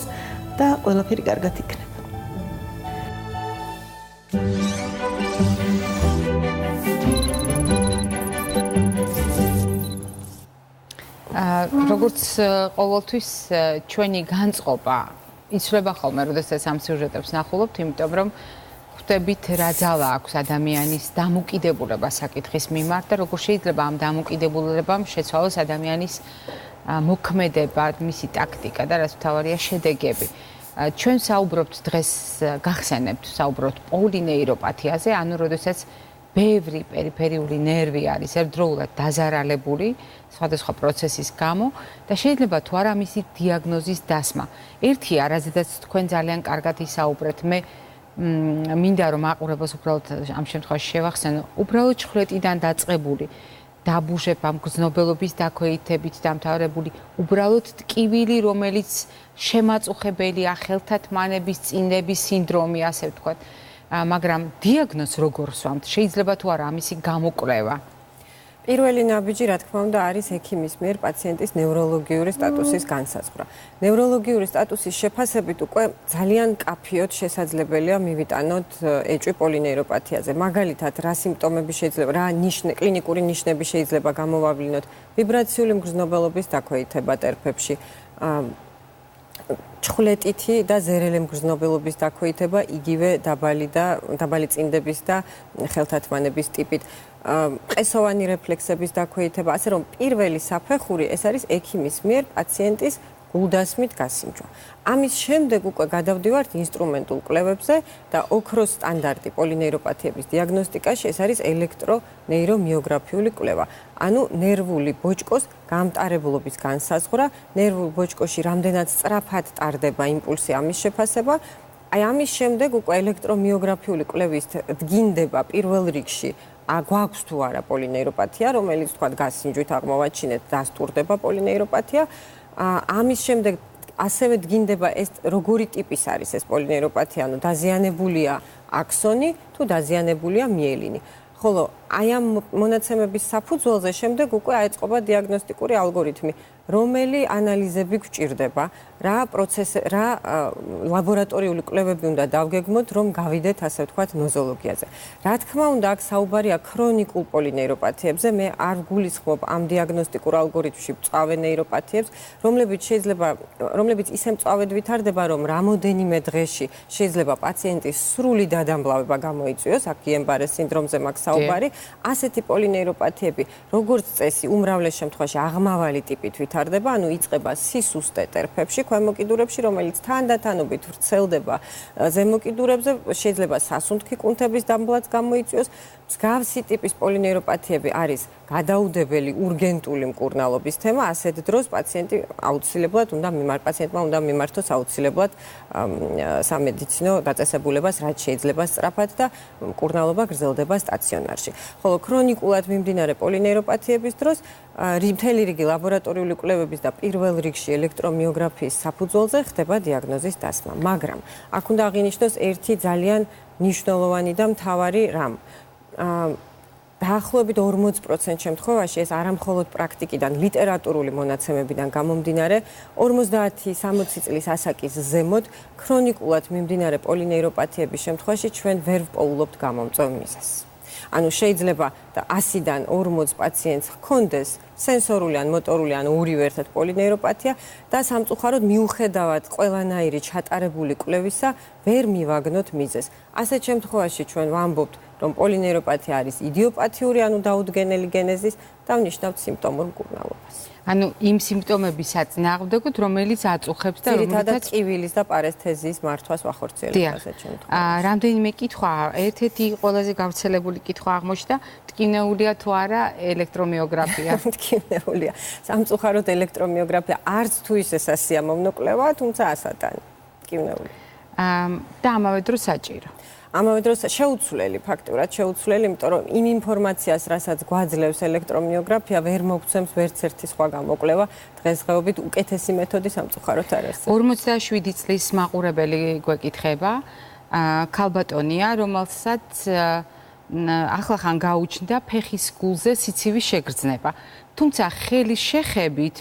და ყველაფერი კარგად იქნება. როგორც ყოველთვის ჩვენი განწყობა იცვლება ხოლმე, როდესაც ამ სიუჟეტებს ნახულობთ, იმიტომ რომ ხვდებით რა ძალა აქვს ადამიანის დამოკიდებულება საკითხის მიმართ და როგორ შეიძლება ამ დამოკიდებულებამ შეცვალოს ადამიანის მოქმედება, მისი ტაქტიკა და რაც მთავარია შედეგები. ჩვენ საუბრობთ დღეს, გახსენებთ, საუბრობთ პოლინეიროპათიაზე, ანუ როდესაც ბევრი პერიფერიული ნერვი არის ერთდროულად დაზარალებული სხვადასხვა პროცესის გამო და შეიძლება თუ არა მისი დიაგნოზის დასმა. ერთია, რაზედაც თქვენ ძალიან კარგად ისაუბრეთ, მე მინდა რომ აყურებელს უბრალოდ ამ შემთხვევაში შევახსენო, უბრალოდ ჩხვრეტიდან დაწყებული დაბუჟება, მგრძნობელობის დაქვეითებით დამთავრებული, უბრალოდ ტკივილი, რომელიც შემაწუხებელია, ხელთათმანების წინდების სინდრომი, ასე ვთქვათ. მაგრამ დიაგნოზს როგორ სვამთ? შეიძლება თუ არა ამისი გამოკვლევა? პირველი ნაბიჯი, რა თქმა უნდა, არის ექიმის მიერ პაციენტის ნევროლოგიური სტატუსის განსაზღვრა. ნევროლოგიური სტატუსის შეფასებით უკვე ძალიან კაფიოდ შესაძლებელია მივიტანოთ ეჭვი პოლინეიროპათიაზე. მაგალითად, რა სიმპტომები შეიძლება, რა კლინიკური ნიშნები შეიძლება გამოვავლინოთ, ვიბრაციული მგრძნობელობის დაქვეითება ტერფებში, ჩხვლეტითი და ზერელი მგრძნობელობის დაქვეითება, იგივე დაბალი წინდების და ხელთათმანების ტიპით, ყესოვანი რეფლექსების დაქვეითება, ასე რომ პირველი საფეხური ეს არის ექიმის მიერ პაციენტის გულდასმით გასინჯვა. ამის შემდეგ უკვე გადავდივართ ინსტრუმენტულ კვლევებზე და ოქროს სტანდარტი პოლინეიროპათიების დიაგნოსტიკაში ეს არის ელექტრონეირომიოგრაფიული კვლევა. ანუ ნერვული ბოჭკოს გამტარებლობის განსაზღვრა, ნერვულ ბოჭკოში რამდენად სწრაფად ტარდება იმპულსი, ამის შეფასება. აი ამის შემდეგ უკვე ელექტრომიოგრაფიული კვლევის დგინდება პირველ რიგში გვაქვს თუ არა პოლინეიროპათია, რომელიც თქვა გასინჯვით აღმოვაჩინეთ, დასტურდება პოლინეიროპათია. ამის შემდეგ ასევე დგინდება ეს როგორი ტიპის არის ეს პოლინეიროპათია, ანუ დაზიანებულია აქსონი თუ დაზიანებულია მიელინი. ხოლო აი ამ მონაცემების საფუძველზე შემდეგ უკვე აეწყობა დიაგნოსტიკური ალგორითმი, რომელი ანალიზები გვჭირდება, რა ლაბორატორიული კვლევები უნდა დავგეგმოთ, რომ გავიდეთ, ასე ვთქვათ, ნოზოლოგიაზე. რა თქმა უნდა, აქ საუბარია ქრონიკულ პოლინეიროპათიებზე, მე არ გულისხმობ ამ დიაგნოსტიკურ ალგორითმში მწვავე ნეიროპათიებს, რომლებიც ისე მწვავედ ვითარდება, რომ რამოდენიმე დღეში შეიძლება პაციენტის სრული დადამბლავება გამოიწვიოს, აქ გიემბარეს სინდრომზე მაქვს საუბარი. ასეთი პოლინეიროპათიები, როგორც წესი, უმრავლეს შემთხვევაში აღმავალი ტიპით ვითარდება, ანუ იწყება სისუსტე ტერფებში, ქვემოკიდურებში, რომელიც თანდათანობით ვრცელდება ზემოკიდურებზე, შეიძლება სასუნთქი კუნთების დამბლაც გამოიწვიოს. მსგავსი ტიპის პოლინეიროპათიები არის გადაუდებელი ურგენტული მკურნალობის თემა, ასეთ დროს პაციენტი აუცილებლად პაციენტმა უნდა მიმართოს აუცილებლად სამედიცინო დაწესებულებას, რაც შეიძლება სწრაფად და მკურნალობა გრძელდება სტაციონარში. ხოლო ქრონიკულად მიმდინარე პოლინეიროპათიების დროს მთელი რიგი ლაბორატორიული კვლევების და პირველ რიგში ელექტრომიოგრაფიის საფუძველზე ხდება დიაგნოზის დასმა. მაგრამ აქ უნდა აღინიშნოს ერთი ძალიან მნიშვნელოვანი და მთავარი რამ. დაახლოებით 40% შემთხვევაში ეს არა მხოლოდ პრაქტიკიდან, ლიტერატურული მონაცემებიდან გამომდინარე, 50-60 წლის ასაკის ზემოთ ქრონიკულად მიმდინარე პოლინეიროპათიების შემთხვევაში ჩვენ ვერ ვპოულობთ გამომწვევ მიზეზს. ანუ შეიძლება 100-დან 40 პაციენტს ჰქონდეს სენსორული ან მოტორული ან ორივე ერთად პოლინეიროპათია და სამწუხაროდ მიუხედავად ყველანაირი ჩატარებული კვლევისა ვერ მივაგნოთ მიზეზს. ასეთ შემთხვევაში ჩვენ ვამბობთ, რომ პოლინეიროპათია არის იდიოპათიური, ანუ დაუდგენელი გენეზის და ვნიშნავთ სიმპტომურ მკურნალობას. ანუ იმ სიმპტომების აწინააღმდეგოდ, რომელიც აწუხებს და რომელთაც კივილის და პარესთეზიის მართვას ვახორციელებთ ასეთ შემთხვევაში. რამდენიმე კითხვა, ერთ-ერთი ყველაზე გავრცელებული კითხვა აღმოჩნდა, ტკივნეულია თუ არა ელექტრომიოგრაფია? ტკივნეულია. სამწუხაროდ ელექტრომიოგრაფია არც თუ ისე სასიამოვნო კვლევაა, თუმცა ასატანი. ტკივნეულია. და ამავე დროს საჭირო. ამავე დროს შეუცვლელი, ფაქტურად შეუცვლელი, იმიტომ რომ იმ ინფორმაციას, რასაც გვაძლევს ელექტრომიოგრაფია, ვერ მოგცემს ვერც ერთი სხვა გამოკვლევა, დღესდღეობით უკეთესი მეთოდი სამწუხაროდ არ არსებობს. 47 წლის მაყურებელი გვეკითხება, ქალბატონია, რომელსაც ახლახან გაუჩნდა ფეხის გულზე სიცივის შეგრძნება. თუმცა ხელის შეხებით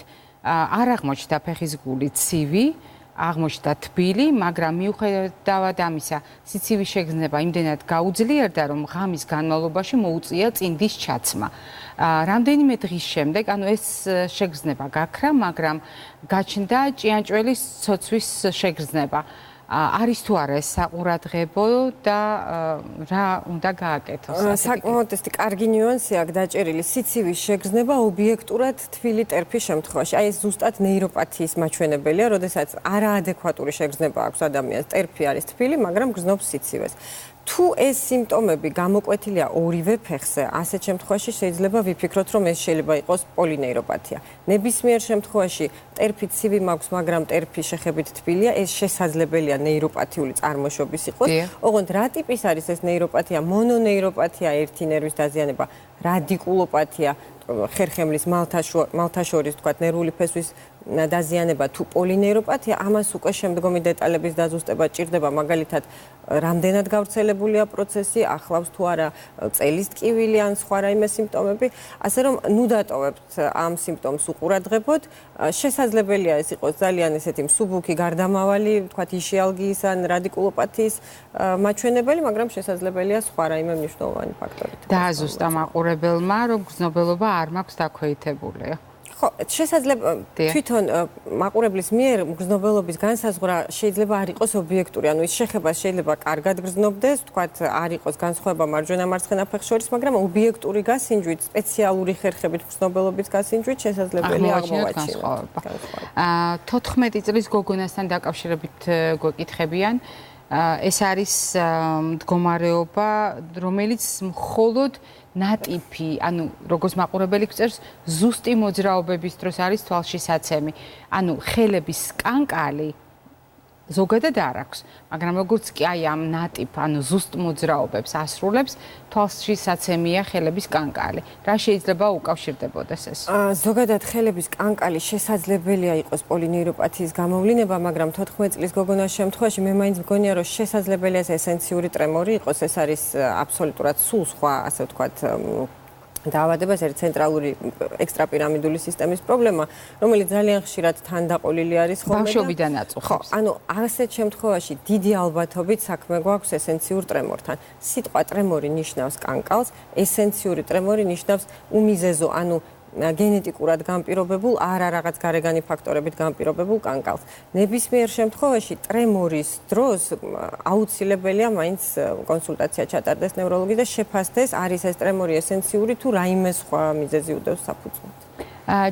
არ აღმოჩნდა ფეხის გული ცივი, აღმოჩნდა თბილი, მაგრამ მიუხედავად ამისა, სიცივის შეგრძნება იმდენად გაუძლიერდა, რომ ღამის განმავლობაში მოუწია წინდის ჩაცმა. რამდენიმე დღის შემდეგ, ანუ ეს შეგრძნება გაქრა, მაგრამ გაჩნდა ჭიანჭველის ცოცვის შეგრძნება. არის თუ არა ეს საყურადღებო და რა უნდა გააკეთოს? საკმაოდ კარგი ნიუანსი აქ დაჭერილი. სიცივის შეგრძნება ობიექტურად თბილი ტერფის შემთხვევაში. აი ეს ზუსტად ნეიროპათიის მაჩვენებელია, როდესაც არაადეკვატური შეგრძნება აქვს ადამიანს, ტერფი არის თბილი, მაგრამ გრძნობს სიცივეს. თუ ეს სიმპტომები გამოკვეთილია ორივე ფეხზე, ასეთ შემთხვევაში შეიძლება ვიფიქროთ, რომ ეს შეიძლება იყოს პოლინეიროპათია. ნებისმიერ შემთხვევაში ტერფი ცივი მაქვს, მაგრამ ტერფი შეხებით თბილია, ეს შესაძლებელია ნეიროპათიული წარმოშობის იყოს. ოღონდ რა ტიპის არის ეს ნეიროპათია? მონონეიროპათია, ერთი ნერვის დაზიანება, რადიკულოპათია, ხერხემლის მალთაშორის, თქვათ, ნერვული ფესვის დაზიანება თუ პოლინეიროპათია, ამას უკვე შემდგომი დეტალების დაზუსტება ჭირდება, მაგალითად, რამდენად გავრცელებულია პროცესი, ახლავს თუ არა წელის ტკივილი ან სხვა რაიმე სიმპტომები, ასე რომ ნუ დატოვებთ ამ სიმპტომს უყურადღებოთ, შესაძლებელია ეს იყოს ძალიან ესეთი მსუბუქი, გარდამავალი, თქვათ, იშიალგიის ან რადიკულოპათიის მაჩვენებელი, მაგრამ შესაძლებელია სხვა რაიმე მნიშვნელოვანი ფაქტორით. დააზუსტა მაყურებელმა, რომ გრძნობელობა არ მაქვს დაქვეითებული. ხო, შესაძლოა თვითონ მაყურებლის მიერ გრძნობელობის განსაზღვრა შეიძლება არ იყოს ობიექტური, ანუ ის შეხება შეიძლება კარგად გრძნობდეს, თქვათ, არ იყოს განსხვავება მარჯვენა-მარცხენა ფეხს შორის, მაგრამ ობიექტური გასინჯვით, სპეციალური ხერხებით გრძნობელობის გასინჯვით შესაძლებელია აღმოვაჩინოთ. 14 წლის გოგონასთან დაკავშირებით გვეკითხებიან, ეს არის მდგომარეობა, რომელიც მხოლოდ ნატიფი, ანუ როგორც მაყურებელი გვწერს, ზუსტი მოძრაობების დროს არის თვალში საცემი. ანუ ხელების კანკალი ზოგადად არ აქვს, მაგრამ როგორც კი აი ამ ნატიფ, ანუ ზუსტ მოძრაობებს ასრულებს, თვალში საცემია ხელების კანკალი. რა შეიძლება უკავშირდებოდეს ეს? ზოგადად ხელების კანკალი შესაძლებელია იყოს პოლინეიროპათიის გამოვლინება, მაგრამ 14 წლის გოგონას შემთხვევაში მე მაინც მგონია, რომ შესაძლებელია ეს ესენციური ტრემორი იყოს, ეს არის აბსოლუტურად სულ სხვა, ასე ვთქვათ, დაავადება, ეს არის ცენტრალური ექსტრაპირამიდული სისტემის პრობლემა, რომელიც ძალიან ხშირად თანდაყოლილი არის ხოლმე. ბავშვობიდან აწუხებს. ანუ ასეთ შემთხვევაში დიდი ალბათობით საქმე გვაქვს ესენციურ ტრემორთან. სიტყვა ტრემორი ნიშნავს კანკალს, ესენციური ტრემორი ნიშნავს უმიზეზო, ანუ გენეტიკურად განპირობებულ, არა რაღაც გარეგანი ფაქტორებით განპირობებულ კანკალს. ნებისმიერ შემთხვევაში ტრემორის დროს აუცილებელია მაინც კონსულტაცია ჩატარდეს ნევროლოგი და შეფასდეს, არის ეს ტრემორი ესენციური თუ რაიმე სხვა მიზეზი უდევს საფუძვლად.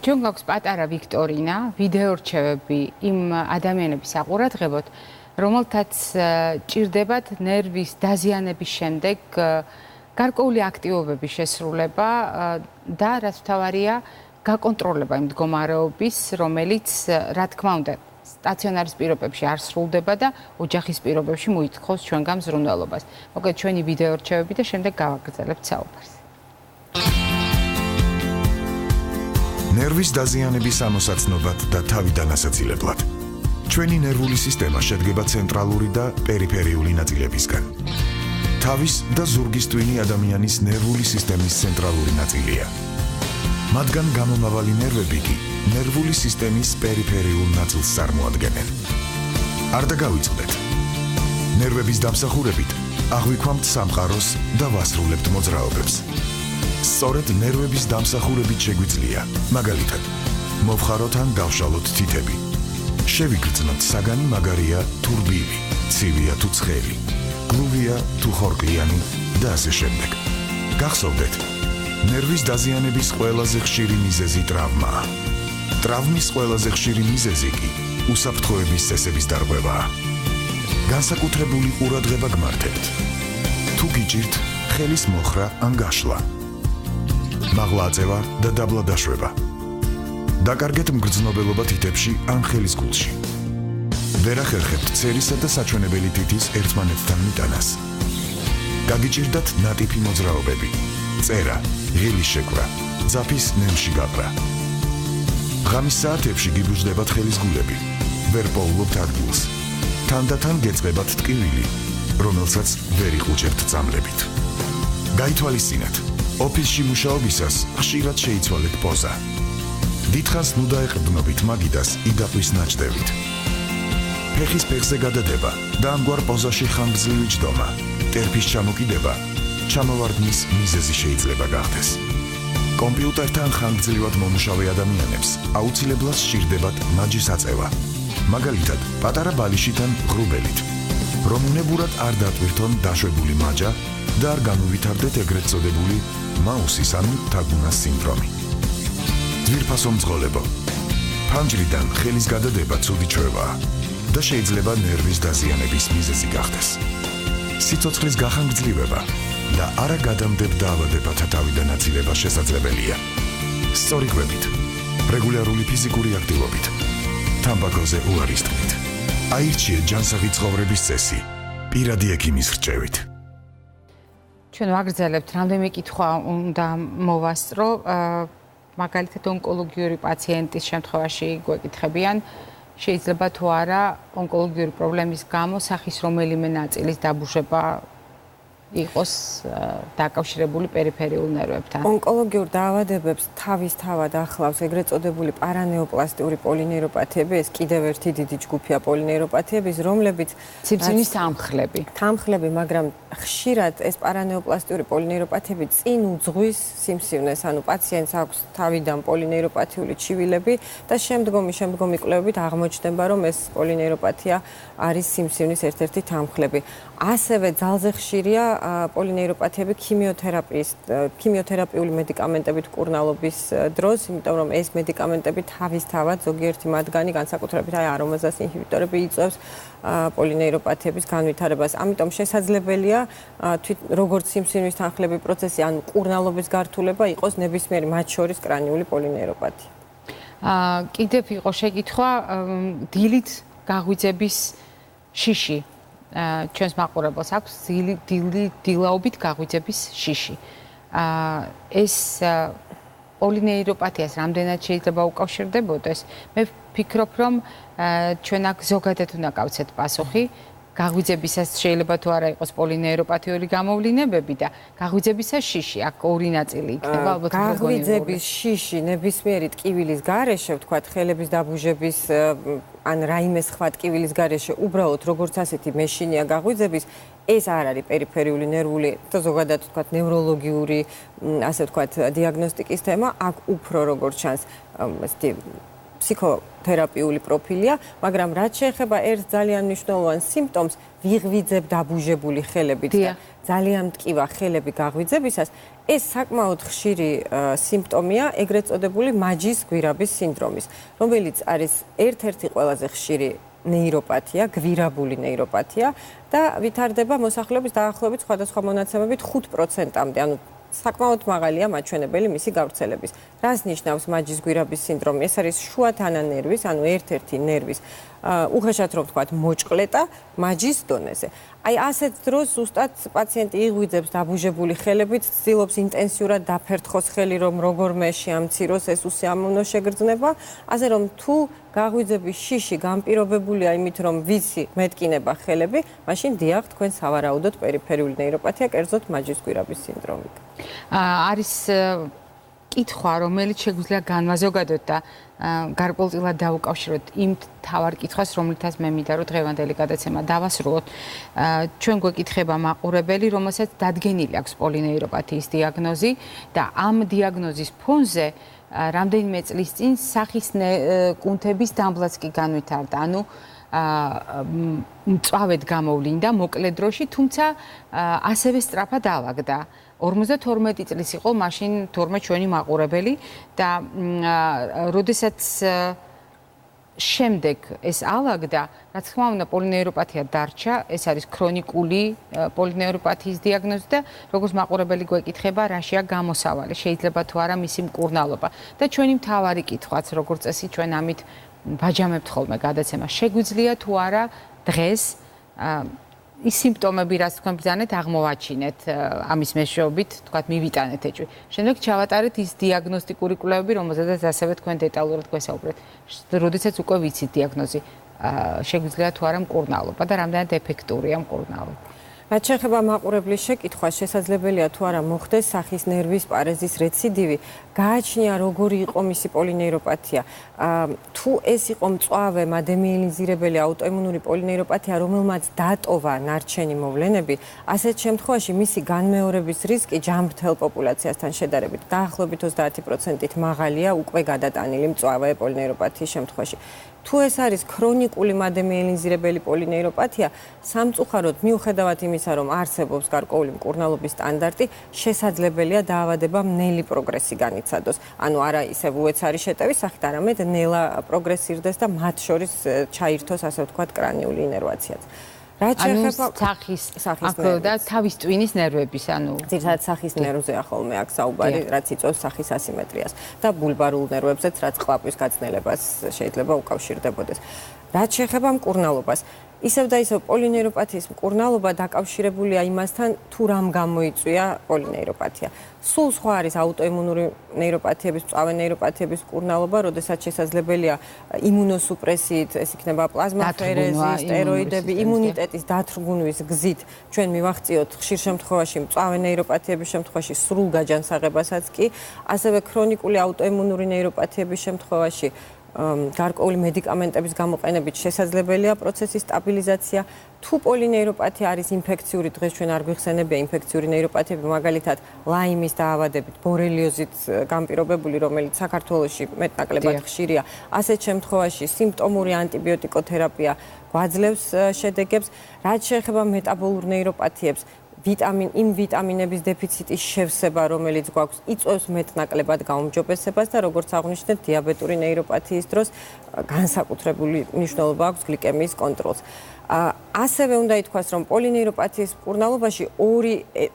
ჩვენ გვაქვს პატარა ვიქტორინა, ვიდეო რჩევები იმ ადამიანების საყურადღებოდ, რომელთაც ჭირდებათ ნერვის დაზიანების შემდეგ გარკვეული აქტივობების შესრულება და რაც თავარია გაკონტროლება იმ მდგომარეობის, რომელიც რა თქმა უნდა სტაციონარის პირობებში არ სრულდება და ოჯახის პირობებში მოითხოვს ჩვენგან მზრუნველობას. მოკლედ ჩვენი ვიდეო რჩევები და შემდეგ გავაგრძელებთ საუბარს. ნერვის დაზიანების ამოსაცნობად და თავიდან ასაცილებლად. ჩვენი ნერვული სისტემა შედგება ცენტრალური და პერიფერიული ნაწილებისგან. თავის და ზურგის ტვინი ადამიანის ნერვული სისტემის ცენტრალური ნაწილია. მათგან გამომავალი ნერვები კი ნერვული სისტემის პერიფერიულ ნაწილს წარმოადგენენ. არ დაგავიწყდეთ. ნერვების დამსახურებით აღვიქვამთ სამყაროს და ვასრულებთ მოძრაობებს. სწორედ ნერვების დამსახურებით შეგვიძლია, მაგალითად, მოვხაროთ ან დავშალოთ თითები. შევიგრძნოთ საგანი მაგარია თუ რბილი, ცივია თუ ცხელი, გლუვია თუ ხორკლიანი და ასე შემდეგ. გახსოვდეთ, ნერვის დაზიანების ყველაზე ხშირი მიზეზი ტრავმაა. ტრავმის ყველაზე ხშირი მიზეზი კი უსაფრთხოების წესების დარღვევაა. განსაკუთრებული ყურადღება გმართებთ. თუ გიჭირთ ხელის მოხრა ან გაშლა, მაღლა აწევა და დაბლა დაშვება. დაკარგეთ მგრძნობელობა თითებში ან ხელის გულში. ვერ ახერხებთ ცერისა და საჩვენებელი თითის ერთმანეთთან მიტანას. გაგიჭირდათ ნატიფი მოძრაობები. წერა, ღილის შეკვრა, ძაფის ნემში გაყრა. ღამის საათებში გიბუჟდებათ ხელის გულები. ვერ პოულობთ ადგილს. თანდათან გეწყებათ ტკივილი, რომელსაც ვერ იყუჭებთ წამლებით. გაითვალისწინეთ. ოფისში მუშაობისას ხშირად შეიცვალეთ პოზა. დიდხანს ნუ დაეყრდნობით მაგიდას იდაყვის ნაჭდევით. ფეხის ფეხზე გადადება და ამგვარ პოზაში ხანგრძლივი ჯდომა, ტერფის ჩამოკიდება, ჩამოვარდნის მიზეზი შეიძლება გახდეს. კომპიუტერთან ხანგრძლივად მომუშავე ადამიანებს აუცილებლად სჭირდებათ მაჯის აწევა. მაგალითად, პატარა ბალიშიდან ღრუბელით. რომ უნებურად არ დატვირთონ დაშვებული მაჯა და არ განუვითარდეთ ეგრეთ წოდებული მაუსის ანუ თაგუნას სინდრომი. ძვირფასო მძღოლებო. ფანჯრიდან ხელის გადადება ცუდი ჩვევაა და შეიძლება ნერვის დაზიანების მიზეზი გახდეს. სიცოცხლის გახანგრძლივება და არა გადამდებ დაავადებათა თავიდან აცილება შესაძლებელია. სწორი კვებით, რეგულარული ფიზიკური აქტივობით, თამბაქოზე უარის თქმით. აირჩიეთ ჯანსაღი ცხოვრების წესი, პირადი ექიმის რჩევით. ჩვენ ვაგრძელებთ, რამდენიმე კითხვა უნდა მოვასწრო. მაგალითად, ონკოლოგიური პაციენტის შემთხვევაში გვეკითხებიან, შეიძლება თუ არა ონკოლოგიური პრობლემის გამო სახის რომელიმე ნაწილის დაბუჟება იყოს დაკავშირებული პერიფერიულ ნერვებთან. ონკოლოგიურ დაავადებებს თავისთავად ახლავს ეგრეთ წოდებული პარანეოპლასტიური პოლინეიროპათიები, ეს კიდევ ერთი დიდი ჯგუფია პოლინეიროპათიების, რომლებიც სიმსივნის თანხლები. თანხლები, მაგრამ ხშირად ეს პარანეოპლასტიური პოლინეიროპათიები წინ უძღვის სიმსივნეს, ანუ პაციენტს აქვს თავიდან პოლინეიროპათიული ჩივილები და შემდგომი კვლევებით აღმოჩნდება, რომ ეს პოლინეიროპათია არის სიმსივნის ერთ-ერთი თანხლები. ასევე ძალზე ხშირია პოლინეიროპათიები ქიმიოთერაპიული მედიკამენტებით მკურნალობის დროს, იმიტომ რომ ეს მედიკამენტები თავისთავად ზოგიერთი მათგანი განსაკუთრებით არომაზას ინჰიბიტორები იწვევს პოლინეიროპათიების განვითარებას. ამიტომ შესაძლებელია როგორც სიმსივნის თანხლების პროცესი, ან მკურნალობის გართულება იყოს ნებისმიერი მათ შორის კრანიული პოლინეიროპათია. კიდევ იყო შეკითხვა დილით გაღვიძების შიში. ჩვენს მაყურებელს აქვს დილაობით გაღვიძების შიში. ეს პოლინეიროპათიას რამდენად შეიძლება უკავშირდებოდეს? მე ვფიქრობ, რომ ჩვენ აქ ზოგადად უნდა გავცეთ პასუხი. გაღვიძებისას შეიძლება თუ არა იყოს პოლინეიროპათიული გამოვლინებები და გაღვიძებისას შიში, აქ ორი ნაწილი იქნება ალბათ. გაღვიძების შიში ნებისმიერი ტკივილის გარეშე, ვთქვათ, ხელების დაბუჟების ან რაიმე სხვა ტკივილის გარეშე, უბრალოდ როგორც ასეთი მეშინია გაღვიძების, ეს არ არის პერიფერიული ნერვული და ზოგადად ვთქვათ ნევროლოგიური, ასე ვთქვათ, დიაგნოსტიკის თემა, აქ უფრო როგორც ჩანს ესეთი ფსიქოთერაპიული პროფილია, მაგრამ რაც შეეხება ერთ ძალიან მნიშვნელოვან სიმპტომს, ვიღვიძებ დაბუჟებული ხელებით და ძალიან მტკივა ხელები გაღვიძებისას, ეს საკმაოდ ხშირი სიმპტომია ეგრეთ წოდებული მაჯის გვირაბის სინდრომის, რომელიც არის ერთ-ერთი ყველაზე ხშირი ნეიროპათია, გვირაბული ნეიროპათია და ვითარდება მოსახლეობის დაახლოებით სხვადასხვა მონაცემებით 5%-მდე, ანუ საკმაოდ მაღალია მაჩვენებელი მისი გავრცელების. რას ნიშნავს მაჯის გვირაბის სინდრომი? ეს არის შუათანა ნერვის, ანუ ერთ-ერთი ნერვის უხეშად რომ ვთქვათ, მოჭყლეტა მაჯის დონეზე. აი ასეთ დროს ზუსტად პაციენტი იღვიძებს დაბუჟებული ხელებით, ცდილობს ინტენსიურად დაფერთხოს ხელი, რომ როგორმე შეამციროს ეს უსიამოვნო შეგრძნება, ასე რომ თუ გაღვიძების შიში განპირობებულია იმით, რომ ვიცი მეტკინება ხელები, მაშინ დიახ, თქვენ სავარაუდოდ პერიფერიული ნეიროპათია, კერძოდ მაჯის გვირაბის სინდრომი. არის კითხვა, რომელიც შეგვიძლია განვაზოგადოთ და გარკვეულწილად დავუკავშიროთ იმ თავარ კითხვას, რომლითაც მე მინდა რომ დღევანდელი გადაცემა დავასრულოთ. ჩვენ გვეკითხება მაყურებელი, რომელსაც დადგენილი აქვს პოლინეიროპათიის დიაგნოზი და ამ დიაგნოზის ფონზე რამდენიმე წლის წინ სახის კუნთების დამბლაც კი განვითარდა. ანუ მწვავედ გამოვლინდა მოკლე დროში, თუმცა ასევე სწრაფად ავაგდა. 52 წლის იყო მაშინ თორმე ჩვენი მაყურებელი და როდესაც შემდეგ ეს ავაგდა, რა თქმა უნდა, პოლინეიროპათია დარჩა, ეს არის ქრონიკული პოლინეიროპათიის დიაგნოზი და როგორც მაყურებელი გვეკითხება, რაშია გამოსავალი, შეიძლება თუ არა მისი მკურნალობა. და ჩვენი მთავარი კითხვაც, როგორც წესი, ჩვენ ამით ვაჯამებთ ხოლმე გადაცემას, შეგვიძლია თუ არა დღეს ის სიმპტომები, რაც თქვენ ბრძანეთ, აღმოვაჩინეთ ამის მეშვეობით, თქვათ, მივიტანეთ ეჭვი. შემდეგ ჩავატარეთ ის დიაგნოსტიკური კვლევები, რომელზედაც ასევე თქვენ დეტალურად გვესაუბრეთ. როდესაც უკვე ვიცით დიაგნოზი, შეგვიძლია თუ არა მკურნალობა და რამდენად ეფექტურია მკურნალობა. რაც შეეხება მაყურებლის შეკითხვას, შესაძლებელია თუ არა მოხდეს სახის ნერვის პარეზის რეციდივი, გააჩნია როგორი იყო მისი პოლინეიროპათია. თუ ეს იყო მწვავე მადემიელინზირებელი აუტოიმუნური პოლინეიროპათია, რომელმაც დატოვა ნარჩენი მოვლენები, ასეთ შემთხვევაში მისი განმეორების რისკი ჯამრთელ პოპულაციასთან შედარებით დაახლოებით 30%-ით მაღალია უკვე გადატანილი მწვავე პოლინეიროპათიის შემთხვევაში. თუ ეს არის ქრონიკული მადემიელინზირებელი პოლინეიროპათია, სამწუხაროდ მიუხედავად იმისა, რომ არსებობს გარკვეული მკურნალობის სტანდარტი, შესაძლებელია დაავადება ნელი პროგრესი განიცადოს. ანუ არა ისევ უეცარი შეტევის სახით, არამედ ნელა პროგრესირდეს და მათ შორის ჩაირთოს, ასე ვთქვათ, კრანიული ინერვაციაც. რაც შეეხება სახის და თავის ტვინის ნერვების, ანუ ძირითადად სახის ნერვზეა ხოლმე აქ საუბარი, რაც იწვევს სახის ასიმეტრიას და ბულბარულ ნერვებზეც, რაც ყლაპის გაწნელებას შეიძლება უკავშირდებოდეს. რაც შეეხება მკურნალობას, ისევ და ისევ პოლინეიროპათიის მკურნალობა დაკავშირებულია იმასთან, თუ რამ გამოიწვია პოლინეიროპათია. სულ სხვა არის აუტოიმუნური ნეიროპათიების, მწვავე ნეიროპათიების მკურნალობა, როდესაც შესაძლებელია იმუნოსუპრესიით, ეს იქნება პლაზმაფერეზი, სტეროიდები, იმუნიტეტის დათრგუნვის გზით ჩვენ მივახციოთ ხშირ შემთხვევაში მწვავე ნეიროპათიების შემთხვევაში სრულ გაჯანსაღებასაც კი, ასევე ქრონიკული აუტოიმუნური ნეიროპათიების შემთხვევაში გარკვეული მედიკამენტების გამოყენებით შესაძლებელია პროცესის სტაბილიზაცია. თუ პოლინეიროპათია არის ინფექციური, დღეს ჩვენ არ გვიხსენებია ინფექციური ნეიროპათიები, მაგალითად ლაიმის დაავადებით, ბორელიოზით განპირობებული, რომელიც საქართველოში მეტნაკლებად ხშირია. ასეთ შემთხვევაში სიმპტომური ანტიბიოტიკოთერაპია გვაძლევს შედეგებს. რაც შეეხება მეტაბოლურ ნეიროპათიებს, იმ ვიტამინების დეფიციტის შევსება, რომელიც გვაქვს, იწვევს მეტნაკლებად გაუმჯობესებას და როგორც აღვნიშნეთ, დიაბეტური ნეიროპათიის დროს განსაკუთრებული მნიშვნელობა აქვს გლიკემიის კონტროლს. ასევე უნდა ითქვას, რომ პოლინეიროპათიის მკურნალობაში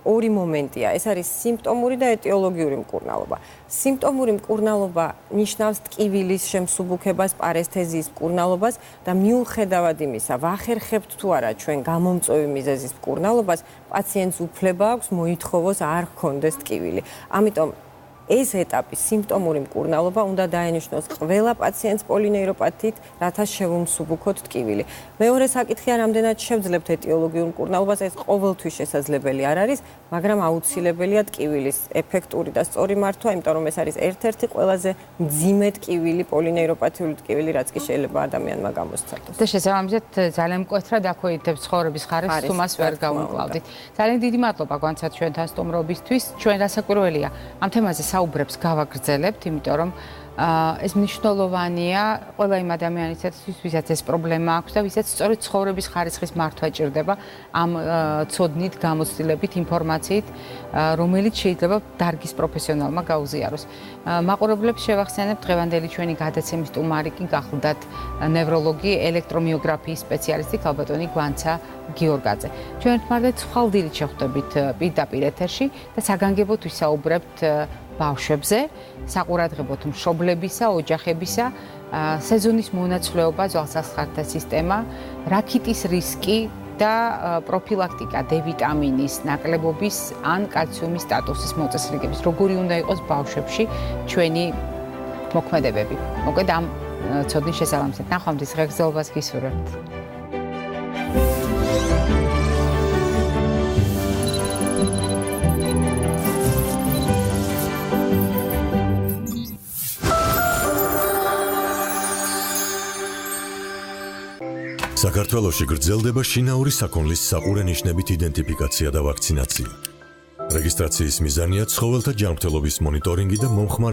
ორი მომენტია. ეს არის სიმპტომური და ეტიოლოგიური მკურნალობა. სიმპტომური მკურნალობა ნიშნავს ტკივილის შემსუბუქებას, პარესთეზიის მკურნალობას და მიუხედავად იმისა, ვახერხებთ თუ არა ჩვენ გამომწვევი მიზეზის მკურნალობას, პაციენტს უფლება აქვს მოითხოვოს არ ჰქონდეს ტკივილი. ამიტომ ეს ეტაპი სიმპტომური მკურნალობა უნდა დაენიშნოს ყველა პაციენტს პოლინეიროპათიით, რათა შევუმსუბუქოთ ტკივილი. მეორე საკითხია, რამდენად შევძლებთ ეტიოლოგიურ მკურნალობას, ეს ყოველთვის შესაძლებელი არ არის, მაგრამ აუცილებელია ტკივილის ეფექტური და სწორი მართვა, იმიტომ რომ ეს არის ერთ-ერთი ყველაზე მძიმე ტკივილი, პოლინეიროპათიული ტკივილი, რაც კი შეიძლება ადამიანმა გამოსცადოს. და შესაბამისად ძალიან მკვეთრად აქვეითებს ცხოვრების ხარისხს, თუ მას ვერ გავუმკლავდით. ძალიან დიდი მადლობა გვანცა ჩვენთან სტუმრობისთვის. ჩვენ დასაკვირველია ამ თემაზე საუბრებს გავაგრძელებთ, იმიტომ რომ ეს მნიშვნელოვანია ყველა იმ ადამიანისათვის, ვისაც ეს პრობლემა აქვს და ვისაც სწორედ ცხოვრების ხარისხის მართვა ჭირდება ამ ცოდნით, გამოცდილებით, ინფორმაციით, რომელიც შეიძლება დარგის პროფესიონალმა გაუზიაროს. მაყურებლებს შევახსენებ, დღევანდელი ჩვენი გადაცემის სტუმარი კი გახლდათ ნევროლოგი, ელექტრომიოგრაფიის სპეციალისტი ქალბატონი გვანცა გიორგაძე. ჩვენ ერთმანეთს ხვალდილით შევხვდებით პირდაპირ ეთერში და საგანგებოდ ვისაუბრებთ ბავშვებზე, საყურადღებოდ მშობლებისა, ოჯახებისა, სეზონის მონაცვლეობა, ძვალსახსხართა სისტემა, რაქიტის რისკი და პროფილაქტიკა D ვიტამინის ნაკლებობის ან კალციუმის სტატუსის მოწესრიგების. როგორი უნდა იყოს ბავშვებში ჩვენი მოქმედებები. მოკლედ ამ ცოდნის შესაბამისად. ნახვამდის ღირსებას გისურვებთ. საქართველოში გრძელდება შინაური საქონლის საყურენიშნებით იდენტიფიკაცია და ვაქცინაცია. რეგისტრაციის მიზანია ცხოველთა ჯანმრთელობის მონიტორინგი და მომხმარებლის